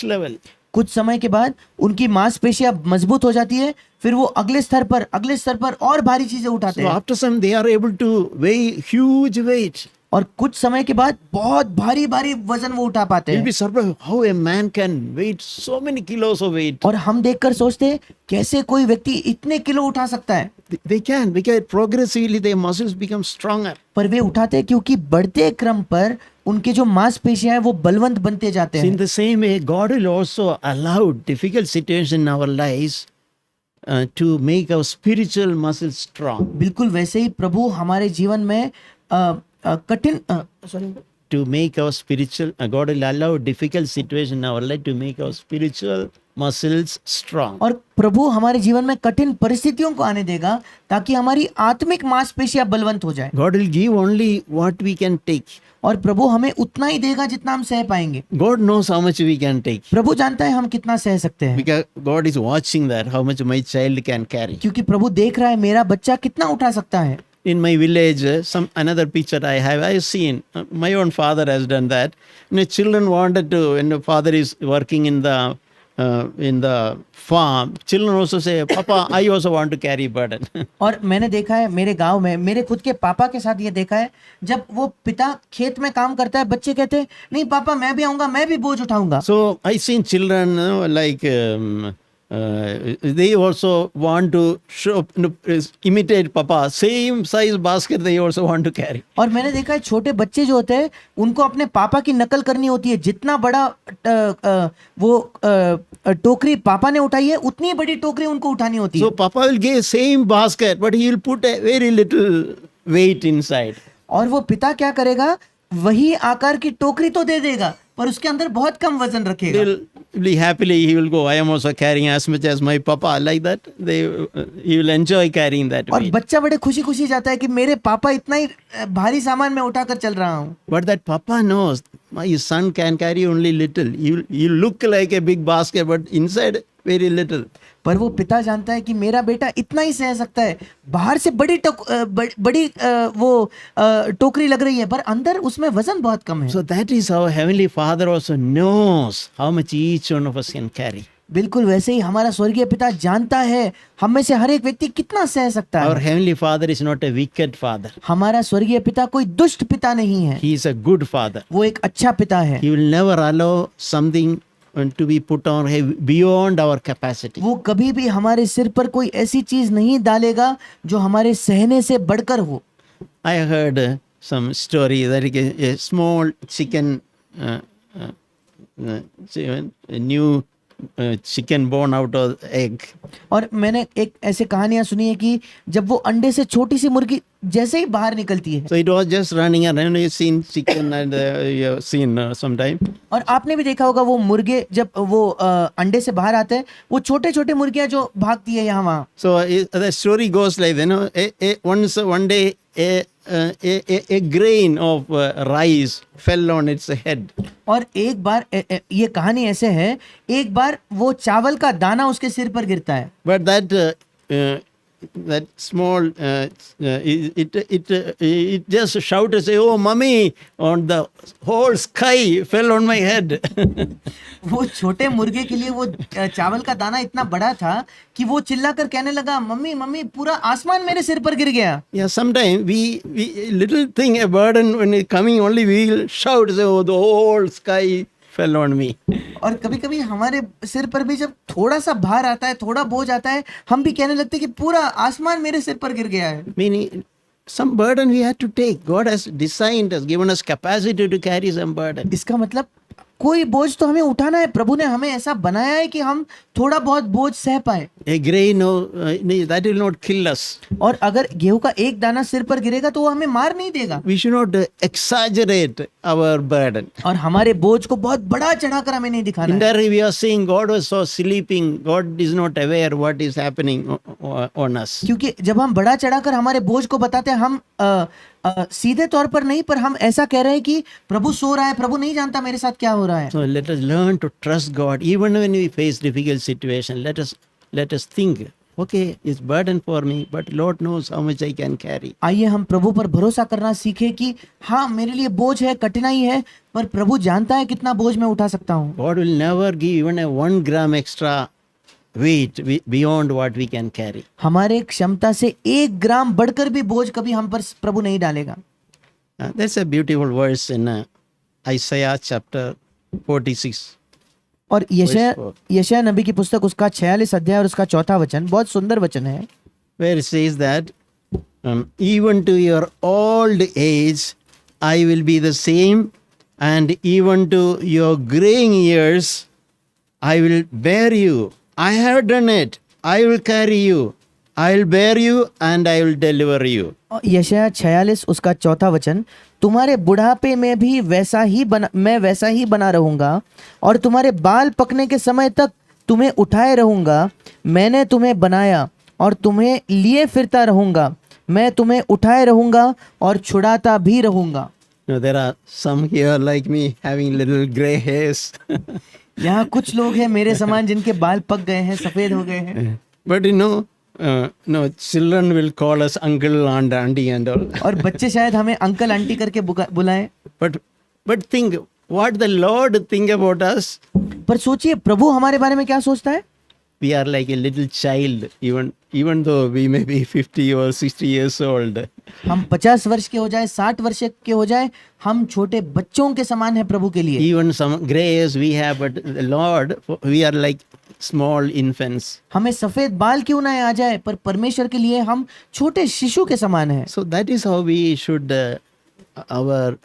level. कुछ समय के बाद उनकी मांसपेशियां मजबूत हो जाती है, फिर वो अगले स्तर पर और भारी चीजें उठाते So हैं। after some, they are able to weigh huge weight. और कुछ समय के बाद बहुत भारी वजन वो उठा पाते You'll हैं। be surprised how a man can weight so many kilos of weight. और हम देखकर सोचते हैं कैसे कोई व्यक्ति इतने किलो उठा सकता है। They can, because progressively their muscles become stronger. पर वे उठाते हैं क्योंकि बढ़ते क्रम पर उनके जो मांसपेशियां हैं वो बलवंत बनते जाते So in हैं। the same way, God will also allow difficult situations in our lives to make our spiritual muscles strong. बिल्कुल वैसे ही प्रभु हमारे जीवन में कठिन To make our spiritual, God will allow difficult situations in our life to make our spiritual muscles strong. और प्रभु हमारे जीवन में कठिन परिस्थितियों को आने देगा ताकि हमारी आत्मिक मांसपेशियां बलवंत हो जाए। God will give only what we can take. और प्रभु हमें उतना ही देगा जितना हम सह पाएंगे। God knows how much we can take. प्रभु जानता है हम कितना सह सकते हैं, Because God is watching that, how much my child can carry. क्योंकि प्रभु देख रहा है मेरा बच्चा कितना उठा सकता है। In my village, another picture I have seen. My own father has done that. Children wanted to, when the father is working in the farm, children also say, "Papa, I also want to carry burden." और मैंने देखा है मेरे गांव में, मेरे खुद के पापा के साथ ये देखा है, जब वो पिता खेत में काम करता है, बच्चे कहते हैं नहीं पापा मैं भी आऊंगा, मैं भी बोझ उठाऊंगा। So I seen children like they also want to imitate Papa. Same size basket they also want to carry. और मैंने देखा है छोटे बच्चे जो होते हैं उनको अपने पापा की नकल करनी होती है। जितना बड़ा वो टोकरी पापा ने उठाई है उतनी बड़ी टोकरी उनको उठानी होती है। So Papa will give same basket, but he will put a very little weight inside. और वो पिता क्या करेगा, वही आकार की टोकरी तो दे देगा पर उसके अंदर बहुत कम वजन रखेगा। Really happily he will go, I am also carrying as much as my papa, like that. He will enjoy carrying that और weight. बच्चा बड़े खुशी जाता है कि मेरे पापा इतना ही भारी सामान मैं उठाकर चल रहा हूँ। But that papa knows my son can carry only little. You look like a big basket, but inside very little. पर वो पिता जानता है कि मेरा बेटा इतना ही सह सकता है, बाहर से बड़ी टोकरी लग रही है पर अंदर उसमें वजन बहुत कम है। So that is how Heavenly Father also knows how much each one of us can carry. बिल्कुल वैसे ही हमारा स्वर्गीय पिता जानता है हम में से हर एक व्यक्ति कितना सह सकता Our है। Heavenly Father is not a wicked father. हमारा स्वर्गीय पिता कोई दुष्ट पिता नहीं है, He is a good father. वो एक अच्छा पिता है। He will never allow something to be put on beyond our capacity. वो कभी भी हमारे सिर पर कोई ऐसी चीज नहीं डालेगा जो हमारे सहने से बढ़कर हो। I heard some story that a small chicken a new chicken born out of egg. और मैंने एक ऐसे कहानियां सुनी है कि जब वो अंडे से छोटी सी मुर्गी जैसे ही बाहर निकलती है, So it was just running around. You've seen chicken and you've seen sometime. और आपने भी देखा होगा वो मुर्गे जब वो अंडे से बाहर आते हैं, वो छोटे छोटे मुर्गियां जो भागती है यहाँ वहाँ. So the story goes like, one day a grain of rice fell on its head. और एक बार ये कहानी ऐसे है, एक बार वो चावल का दाना उसके सिर पर गिरता है. But that small it just shouted, say, "Oh, mummy!" On the whole sky fell on my head. वो छोटे मुर्गे के लिए वो चावल का दाना इतना बड़ा था कि वो चिल्लाकर कहने लगा, मम्मी मम्मी पूरा आसमान मेरे सिर पर गिर गया. Yeah, sometimes we little thing, a burden when it's coming, only we will shout, say, "Oh, the whole sky fell on me." और कभी कभी हमारे सिर पर भी जब थोड़ा सा भार आता है, थोड़ा बोझ आता है, हम भी कहने लगते हैं कि पूरा आसमान मेरे सिर पर गिर गया है. Meaning, some burden we had to take. God has designed us, given us capacity to carry some burden. इसका मतलब कोई बोझ तो हमें उठाना है. प्रभु ने हमें ऐसा बनाया है कि हम थोड़ा बहुत बोझ सह पाए. A grain, that will not kill us. और अगर गेहूं का एक दाना सिर पर गिरेगा तो वो हमें मार नहीं देगा. We should not exaggerate our burden. और हमारे बोझ को बहुत बड़ा चढ़ाकर हमें नहीं दिखाना है. Indirectly, we are saying God was so sleeping. God is not aware what is happening on us. क्योंकि जब हम बड़ा चढ़ाकर हमारे बोझ को बताते हैं, हम सीधे तौर पर नहीं, पर हम ऐसा कह रहे हैं कि प्रभु सो रहा है, प्रभु नहीं जानता मेरे साथ क्या हो रहा है. So let us learn to trust God even when we face difficult situation. Let us think, okay, it's burden for me, but Lord knows how much I can carry. आइए हम प्रभु पर भरोसा करना सीखें कि हाँ मेरे लिए बोझ है, कठिनाई है, पर प्रभु जानता है कितना बोझ मैं उठा सकता हूँ. God will never give even a 1 gram extra weight beyond what we can carry. हमारे क्षमता से 1 ग्राम बढ़कर भी बोझ कभी हम पर प्रभु नहीं डालेगा. That's a beautiful verse in Isaiah chapter 46. और यशायाह नबी की पुस्तक उसका 46 अध्याय और उसका 4था वचन बहुत सुंदर वचन है, Where it says that even to your old age I will be the same, and even to your graying years I will bear you. I have done it. I will carry you. I will bear you and I will deliver you. और यशायाह 46 उसका 4था वचन, तुम्हारे बुढ़ापे में भी मैं वैसा ही बना रहूंगा, और तुम्हारे बाल पकने के समय तक तुम्हें उठाए रहूंगा. मैंने तुम्हें बनाया और तुम्हें लिए फिरता रहूंगा. मैं तुम्हें उठाए रहूंगा और छुड़ाता भी रहूंगा. Now, there are some here like me having little gray hairs. यहाँ कुछ लोग हैं मेरे समान जिनके बाल पक गए हैं, सफेद हो गए हैं. But no, children will call us uncle and auntie and all. और बच्चे शायद हमें अंकल आंटी करके बुलाएं. But think what the Lord think about us. पर सोचिए प्रभु हमारे बारे में क्या सोचता है. We are like a little child, even though we may be 50 or 60 years old. हम 50 वर्ष के हो जाए, 60 वर्ष के हो जाए, हम छोटे बच्चों के समान हैं प्रभु के लिए. Even some gray hairs we have, but the Lord, we are like small infants. हमें सफेद बाल क्यों ना आ जाए, पर परमेश्वर के लिए हम छोटे शिशु के समान हैं. So that is how we should our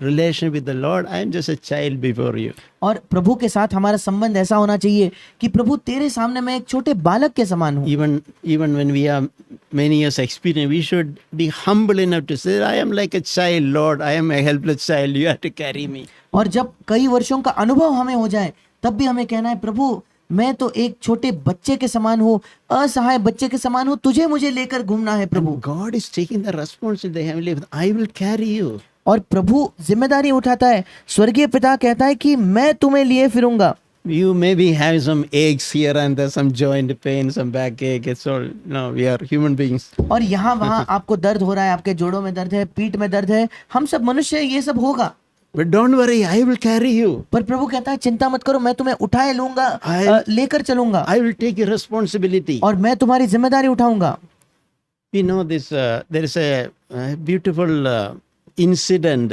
relation with the Lord. I am just a child before you. और प्रभु के साथ हमारा संबंध ऐसा होना चाहिए कि प्रभु तेरे सामने मैं एक छोटे बालक के समान हूँ. Even when we have many years experience, we should be humble enough to say, I am like a child, Lord. I am a helpless child. You have to carry me. और जब कई वर्षों का अनुभव हमें हो जाए, तब भी हमें कहना है, प्रभु मैं तो एक छोटे बच्चे के समान हूँ, असहाय बच्चे के समान हूँ, तुझे मुझे लेकर घूमना है प्रभु. God is taking the responsibility. Heavenly Father, I will carry you. और प्रभु जिम्मेदारी उठाता है. स्वर्गीय पिता कहता है कि मैं तुम्हें लिए फिरूंगा. You maybe have some aches here and there, some joint pain, some backache. It's all, no, we are human beings. और यहाँ वहाँ आपको दर्द हो रहा है, आपके जोड़ों में दर्द है, पीठ में दर्द है, हम सब मनुष्य हैं, ये सब होगा. But don't worry, I will carry you. पर प्रभु कहता है चिंता मत करो, मैं तुम्हें उठाए लूंगा, लेकर चलूंगा. I will take your responsibility. और मैं तुम्हारी जिम्मेदारी उठाऊंगा. We know this, there is a beautiful incident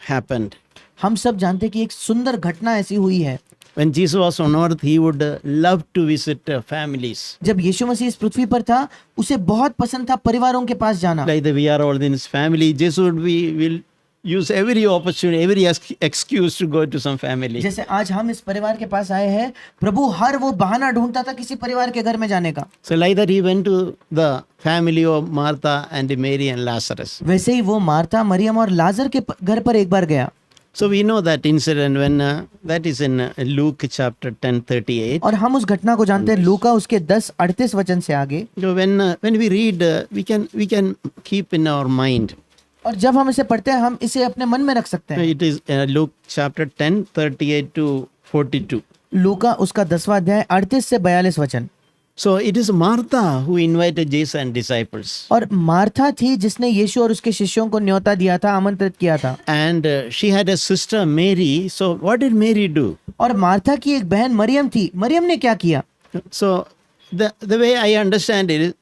happened. हम सब जानते हैं कि एक सुंदर घटना ऐसी हुई है. When Jesus was on earth, he would love to visit families. जब यीशु मसीह इस पृथ्वी पर था, उसे बहुत पसंद था परिवारों के पास जाना. Like we are all in his family. Jesus will use every opportunity, every excuse to go to some family. जैसे आज हम इस परिवार के पास आए हैं, प्रभु हर वो बहाना ढूंढता था किसी परिवार के घर में जाने का। So like that he went to the family of Martha and Mary and Lazarus. वैसे ही वो मार्था, मरियम और लाजर के घर पर एक बार गया। So we know that incident when that is in Luke chapter 10:38. और हम उस घटना को जानते हैं लूका उसके 10:38 वचन से आगे। So when we read, we can keep in our mind. और जब हम इसे पढ़ते हैं हम इसे अपने मन में रख सकते हैं। It is Luke chapter 10:38 to 42. लूका उसका 10वां अध्याय 38 से 42 वचन। So it is Martha who invited Jesus and disciples. और मार्था थी जिसने यीशु और उसके शिष्यों को न्योता दिया था, आमंत्रित किया था। And she had a sister Mary. So what did Mary do? और मार्था की एक बहन मरियम थी। मरियम ने क्या किया? So the way I understand it is,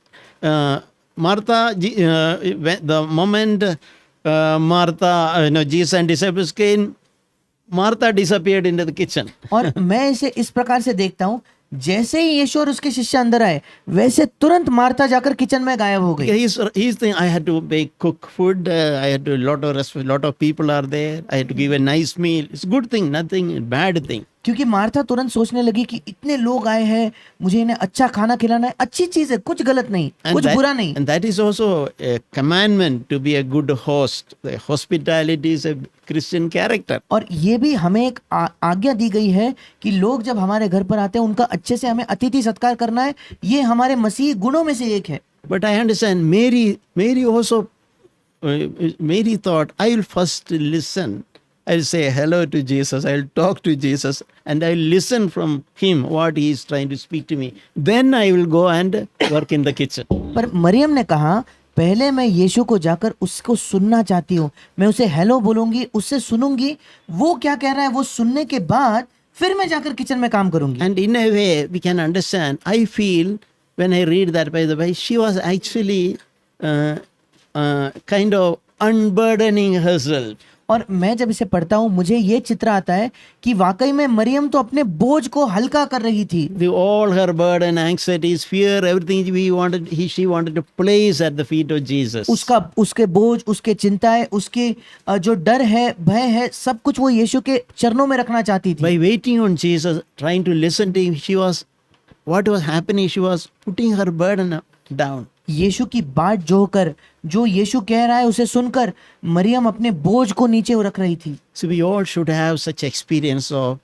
Martha, the moment Martha, Jesus and disciples came, Martha disappeared into the kitchen. और मैं इसे इस प्रकार से देखता हूँ, जैसे ही यीशु और उसके शिष्य अंदर आए वैसे तुरंत मार्था जाकर किचन में गायब हो गई। He's thinking, I had to cook food. I had to lot of people are there. I had to give a nice meal. It's good thing, nothing bad thing. क्योंकि मार्था तुरंत सोचने लगी कि इतने लोग आए हैं, मुझे इन्हें अच्छा खाना खिलाना है, अच्छी चीज है, कुछ गलत नहीं, कुछ बुरा नहीं। And that is also a commandment to be a good host. The hospitality is a Christian character. और ये भी हमें एक आज्ञा दी गई है कि लोग जब हमारे घर पर आते हैं उनका अच्छे से हमें अतिथि सत्कार करना है। ये हमारे मसीही गुणों में से एक है। But I understand Mary also, Mary thought, I will first listen. I'll say hello to Jesus. I'll talk to Jesus and I'll listen from him what he is trying to speak to me. Then I will go and work in the kitchen. पर मरियम ने कहा, पहले मैं यीशु को जाकर उसको सुनना चाहती हूँ, मैं उसे हेलो बोलूंगी, उससे सुनूंगी, वो क्या कह रहा है वो सुनने के बाद फिर मैं जाकर किचन में काम करूंगी। And in a way we can understand, I feel when I read that, by the way, she was actually kind of unburdening herself. और मैं जब इसे पढ़ता हूँ मुझे ये चित्र आता है कि वाकई में मरियम तो अपने बोझ को हल्का कर रही थी। All her burden, anxieties, fear, everything she wanted to place at the feet of Jesus. उसके बोझ, उसके चिंताएं, उसके जो डर है, भय है, सब कुछ वो यीशु के चरणों में रखना चाहती थी। By waiting on Jesus, trying to listen to him, what was happening? She was putting her burden down. यीशु की बाट जोकर, जो यीशु कह रहा है उसे सुनकर मरियम अपने बोझ को नीचे रख रही थी। So we all should have such experience of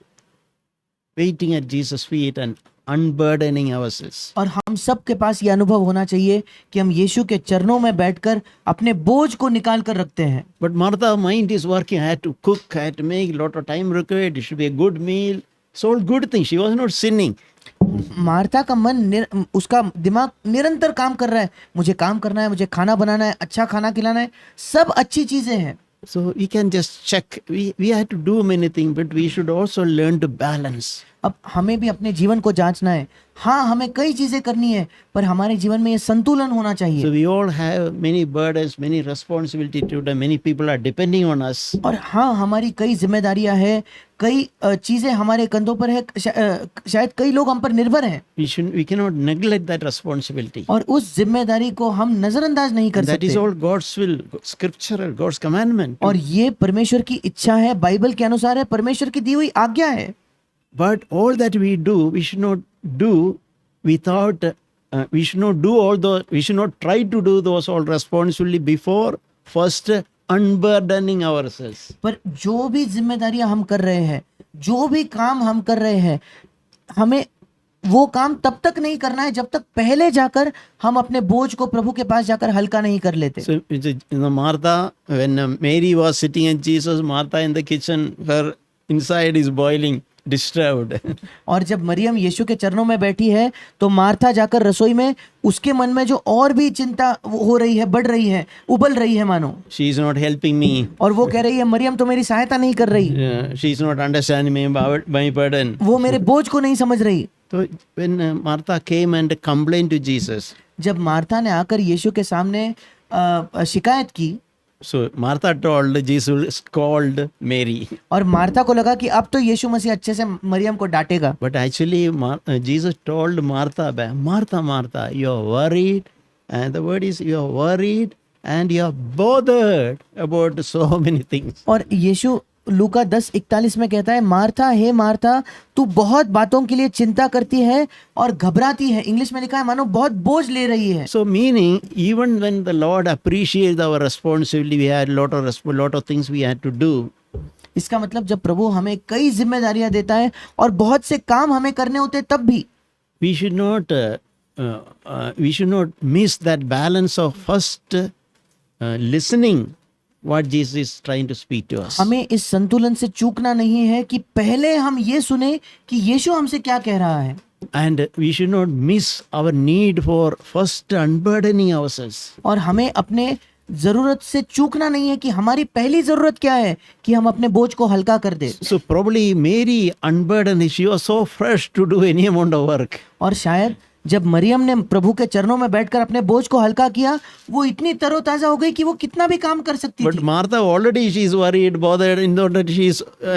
waiting at Jesus' feet and unburdening ourselves. और हम सब के पास ये अनुभव होना चाहिए कि हम यीशु के चरणों में बैठकर अपने बोझ को निकाल कर रखते हैं। But Martha's mind is working. I had to cook, I had to make a lot of time required. It should be a good meal. It's all good things. She was not sinning. Martha का मन उसका दिमाग निरंतर काम कर रहा है, मुझे काम करना है, मुझे खाना बनाना है, अच्छा खाना खिलाना है, सब अच्छी चीजें हैं। So we can just check. We have to do many things, but we should also learn to balance. अब हमें भी अपने जीवन को जांचना है। हाँ, हमें कई चीजें करनी है, पर हमारे जीवन में ये संतुलन होना चाहिए। So we all have many burdens, many responsibility to them. Many people are depending on us. और हाँ, हमारी कई जिम्मेदारियां हैं, कई चीजें हमारे कंधों पर है, शायद कई लोग हम पर निर्भर हैं। We cannot neglect that responsibility. और उस जिम्मेदारी को हम नजरअंदाज नहीं कर That is सकते। all God's will, scriptural, God's commandment. और ये परमेश्वर की इच्छा है, बाइबल के अनुसार है, परमेश्वर की दी हुई आज्ञा है। But all that we do, we should not do without. We should not do all those. We should not try to do those all responsibly before first unburdening ourselves. पर जो भी जिम्मेदारियां हम कर रहे हैं, जो भी काम हम कर रहे हैं, हमें वो काम तब तक नहीं करना है जब तक पहले जाकर हम अपने बोझ को प्रभु के पास जाकर हल्का नहीं कर लेते। So Martha, when Mary was sitting at Jesus, Martha in the kitchen, her inside is boiling, disturbed. और जब मरियम यीशु के चरणों में बैठी है तो मार्था जाकर रसोई में, उसके मन में जो और भी चिंता हो रही है, बढ़ रही है, उबल रही है मानो। She is not helping me. और वो कह रही है मरियम तो मेरी सहायता नहीं कर रही, She is not understanding me about my burden. वो मेरे बोझ को नहीं समझ रही। So when Martha came and complained to Jesus, जब मार्था ने आकर यीशु के सामने शिकायत की, so Martha told Jesus called Mary. और मार्था को लगा कि अब तो यीशु मसीह अच्छे से मरियम को डांटेगा। But actually Jesus told Martha, Martha, Martha, you are worried, and the word is you are worried and you are bothered about so many things. और यीशु लूका 10:41 में कहता है, मार्था हे मार्था, तू बहुत बातों के लिए चिंता करती है और घबराती है। इंग्लिश में लिखा है मानो बहुत बोझ ले रही है। So meaning, even when the Lord appreciates our responsibility, we had lot of things we had to do. इसका मतलब जब प्रभु हमें कई जिम्मेदारियां देता है और बहुत से काम हमें करने होते हैं, तब भी We should not miss that balance of first listening what Jesus is trying to speak to us. हमें इस संतुलन से चूकना नहीं है कि पहले हम ये सुने कि यीशु हमसे क्या कह रहा है, And we should not miss our need for first unburdening ourselves. और हमें अपने जरूरत से चूकना नहीं है कि हमारी पहली जरूरत क्या है, कि हम अपने बोझ को हल्का कर दे। So probably Mary unburdened, she was so fresh to do any amount of work. और शायद जब मरियम ने प्रभु के चरणों में बैठकर अपने बोझ को हल्का किया, वो इतनी तरोताजा हो गई कि वो कितना भी काम कर सकती But थी। Martha already she is worried, bothered, in order that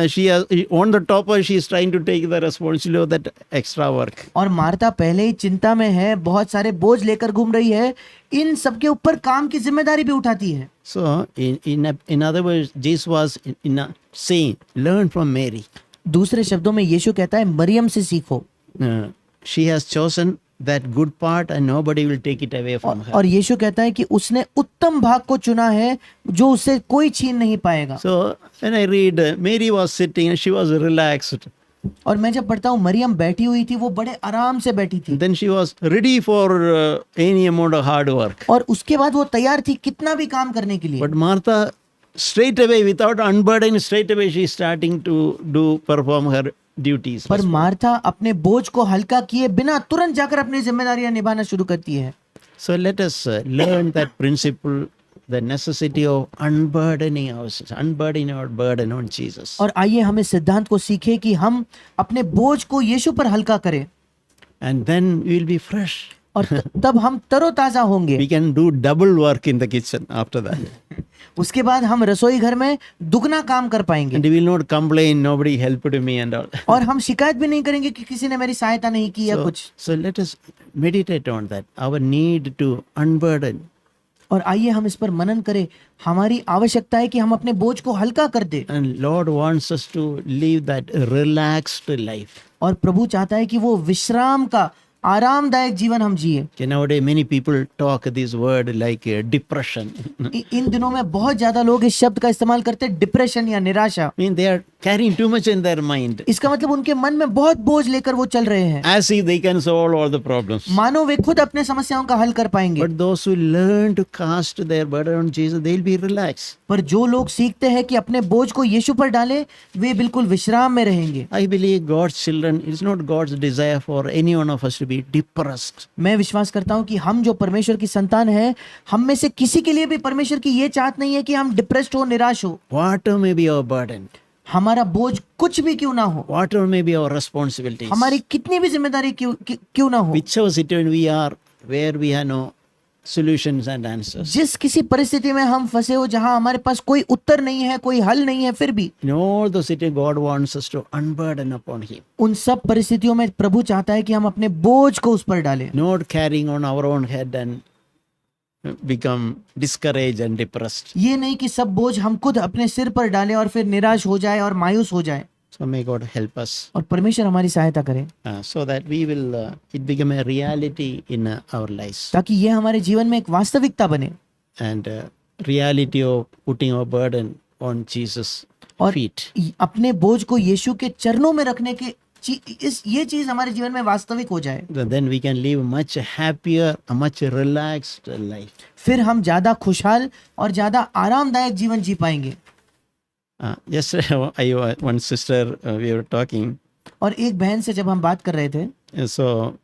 she has on the top of she is trying to take the responsibility of that extra work. और मार्ता पहले ही चिंता में है, बहुत सारे बोझ लेकर घूम रही है, इन सबके ऊपर काम की जिम्मेदारी भी उठाती है। So in other words, Jesus was saying, learn from Mary. दूसरे शब्दों में यीशु कहता है, मरियम से सीखो। She has chosen that good part and nobody will take it away from her. और यीशु कहता है कि उसने उत्तम भाग को चुना है जो उससे कोई छीन नहीं पाएगा। So when I read, Mary was sitting and she was relaxed. और मैं जब पढ़ता हूँ, मरियम बैठी हुई थी, वो बड़े आराम से बैठी थी। Then she was ready for any amount of hard work. और उसके बाद वो तैयार थी कितना भी काम करने के लिए। But Martha, straight away, without unburdening, straight away she is starting to perform her duties. पर मार्था अपने बोझ को हल्का किए बिना तुरंत जाकर अपनी जिम्मेदारियां निभाना शुरू करती है। So let us learn that principle, the necessity of unburdening ourselves, unburdening our burden on Jesus. और आइए हम इस सिद्धांत को सीखें कि हम अपने बोझ को यीशु पर हल्का करें, And then we will be fresh. और तब हम तरोताजा होंगे। We can do double work in the kitchen after that. उसके बाद हम रसोई घर में दुगना काम कर पाएंगे। And we will not complain, nobody helped me and all. और हम शिकायत भी नहीं करेंगे कि किसी ने मेरी सहायता नहीं की या कुछ। So let us meditate on that, our need to unburden. और आइए हम इस पर मनन करें, हमारी आवश्यकता है कि हम अपने बोझ को हल्का कर दे। And Lord wants us to live that relaxed life. और प्रभु चाहता है कि वो विश्राम का आरामदायक जीवन हम जिए। Okay, nowadays many people talk this word like depression. इन दिनों में बहुत ज्यादा लोग इस शब्द का इस्तेमाल करते हैं, डिप्रेशन या निराशा। I mean, they are carrying too much in their mind, इसका मतलब उनके मन में बहुत बोझ लेकर वो चल रहे हैं, as if they can solve all the problems. मानो वे खुद अपने समस्याओं का हल कर पाएंगे। But those who learn to cast their burden on Jesus, they'll be relaxed. पर जो लोग सीखते हैं कि अपने बोझ को यीशु पर डालें, वे बिल्कुल विश्राम में रहेंगे। I believe God's children, it's not God's desire for any one of us to be depressed. मैं विश्वास करता हूँ कि हम जो परमेश्वर की संतान है, हम में से किसी के लिए भी परमेश्वर की ये चाहत नहीं है कि हम डिप्रेस्ड हो, निराश हो। Whatever may be our burden, हमारा बोझ कुछ भी क्यों ना हो, whatever may be our responsibilities, हमारी कितनी भी जिम्मेदारी क्यों ना हो, whichever situation we are, where we have no solutions and answers, जिस किसी परिस्थिति में हम फंसे हो, जहां हमारे पास कोई उत्तर नहीं है, कोई हल नहीं है, फिर भी in all those situations, God wants us to unburden upon Him, उन सब परिस्थितियों में प्रभु चाहता है कि हम अपने बोझ को उस पर डालें, not carrying on our own head and become discouraged and depressed. ये नहीं कि सब बोझ हम खुद अपने सिर पर डालें और फिर निराश हो जाए और मायूस हो जाए। So may God help us और परमेश्वर हमारी सहायता करे so that we will it become a reality in our lives, ताकि ये हमारे जीवन में एक वास्तविकता बने and reality of putting our burden on Jesus' और feet. अपने बोझ को यीशु के चरणों में रखने के ये चीज हमारे जीवन में वास्तविक हो जाए, Then we can live much happier, a much relaxed life. फिर हम ज्यादा खुशहाल और ज्यादा आरामदायक जीवन जी पाएंगे। Yesterday, one sister, we were talking. और एक बहन से जब हम बात कर रहे थे, So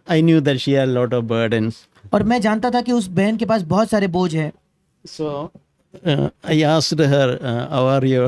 I knew that she had a lot of burdens. और मैं जानता था कि उस बहन के पास बहुत सारे बोझ है। So I asked her, how are you?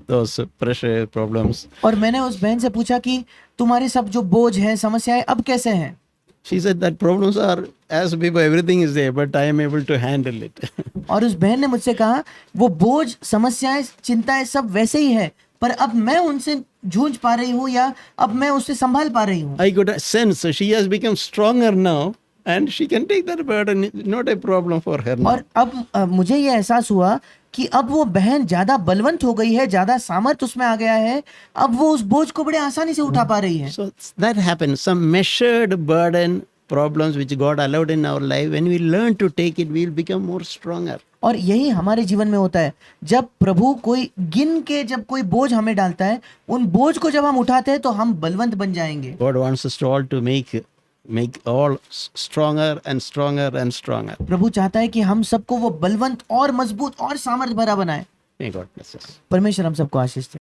Those pressure problems. और मैंने उस बहन से पूछा कि तुम्हारे सब जो बोझ है, समस्याएं अब कैसे हैं? She said that problems are as before, everything is there, but I am able to handle it. और उस बहन ने मुझसे कहा, वो बोझ, समस्याएं, चिंताएं सब वैसे ही है, पर अब मैं उनसे जूझ पा रही हूँ या अब मैं उससे संभाल पा रही हूँ। I got a sense she has become stronger now and she can take that burden. It's not a problem for her now. और अब मुझे ये एहसास हुआ कि अब वो बहन ज्यादा बलवंत हो गई है, ज्यादा सामर्थ उसमें आ गया है, अब वो उस बोझ को बड़े आसानी से उठा पा रही है। So that happens. Some measured burden problems which God allowed in our life, when we learn to take it, we will become more stronger. और यही हमारे जीवन में होता है, जब प्रभु कोई गिन के जब कोई बोझ हमें डालता है, उन बोझ को जब हम उठाते हैं तो हम बलवंत बन जाएंगे। God wants us to all to make all stronger and stronger and stronger. प्रभु चाहता है कि हम सबको वो बलवंत और मजबूत और सामर्थ भरा बनाए। May God bless us. परमेश्वर हम सबको आशीष दे।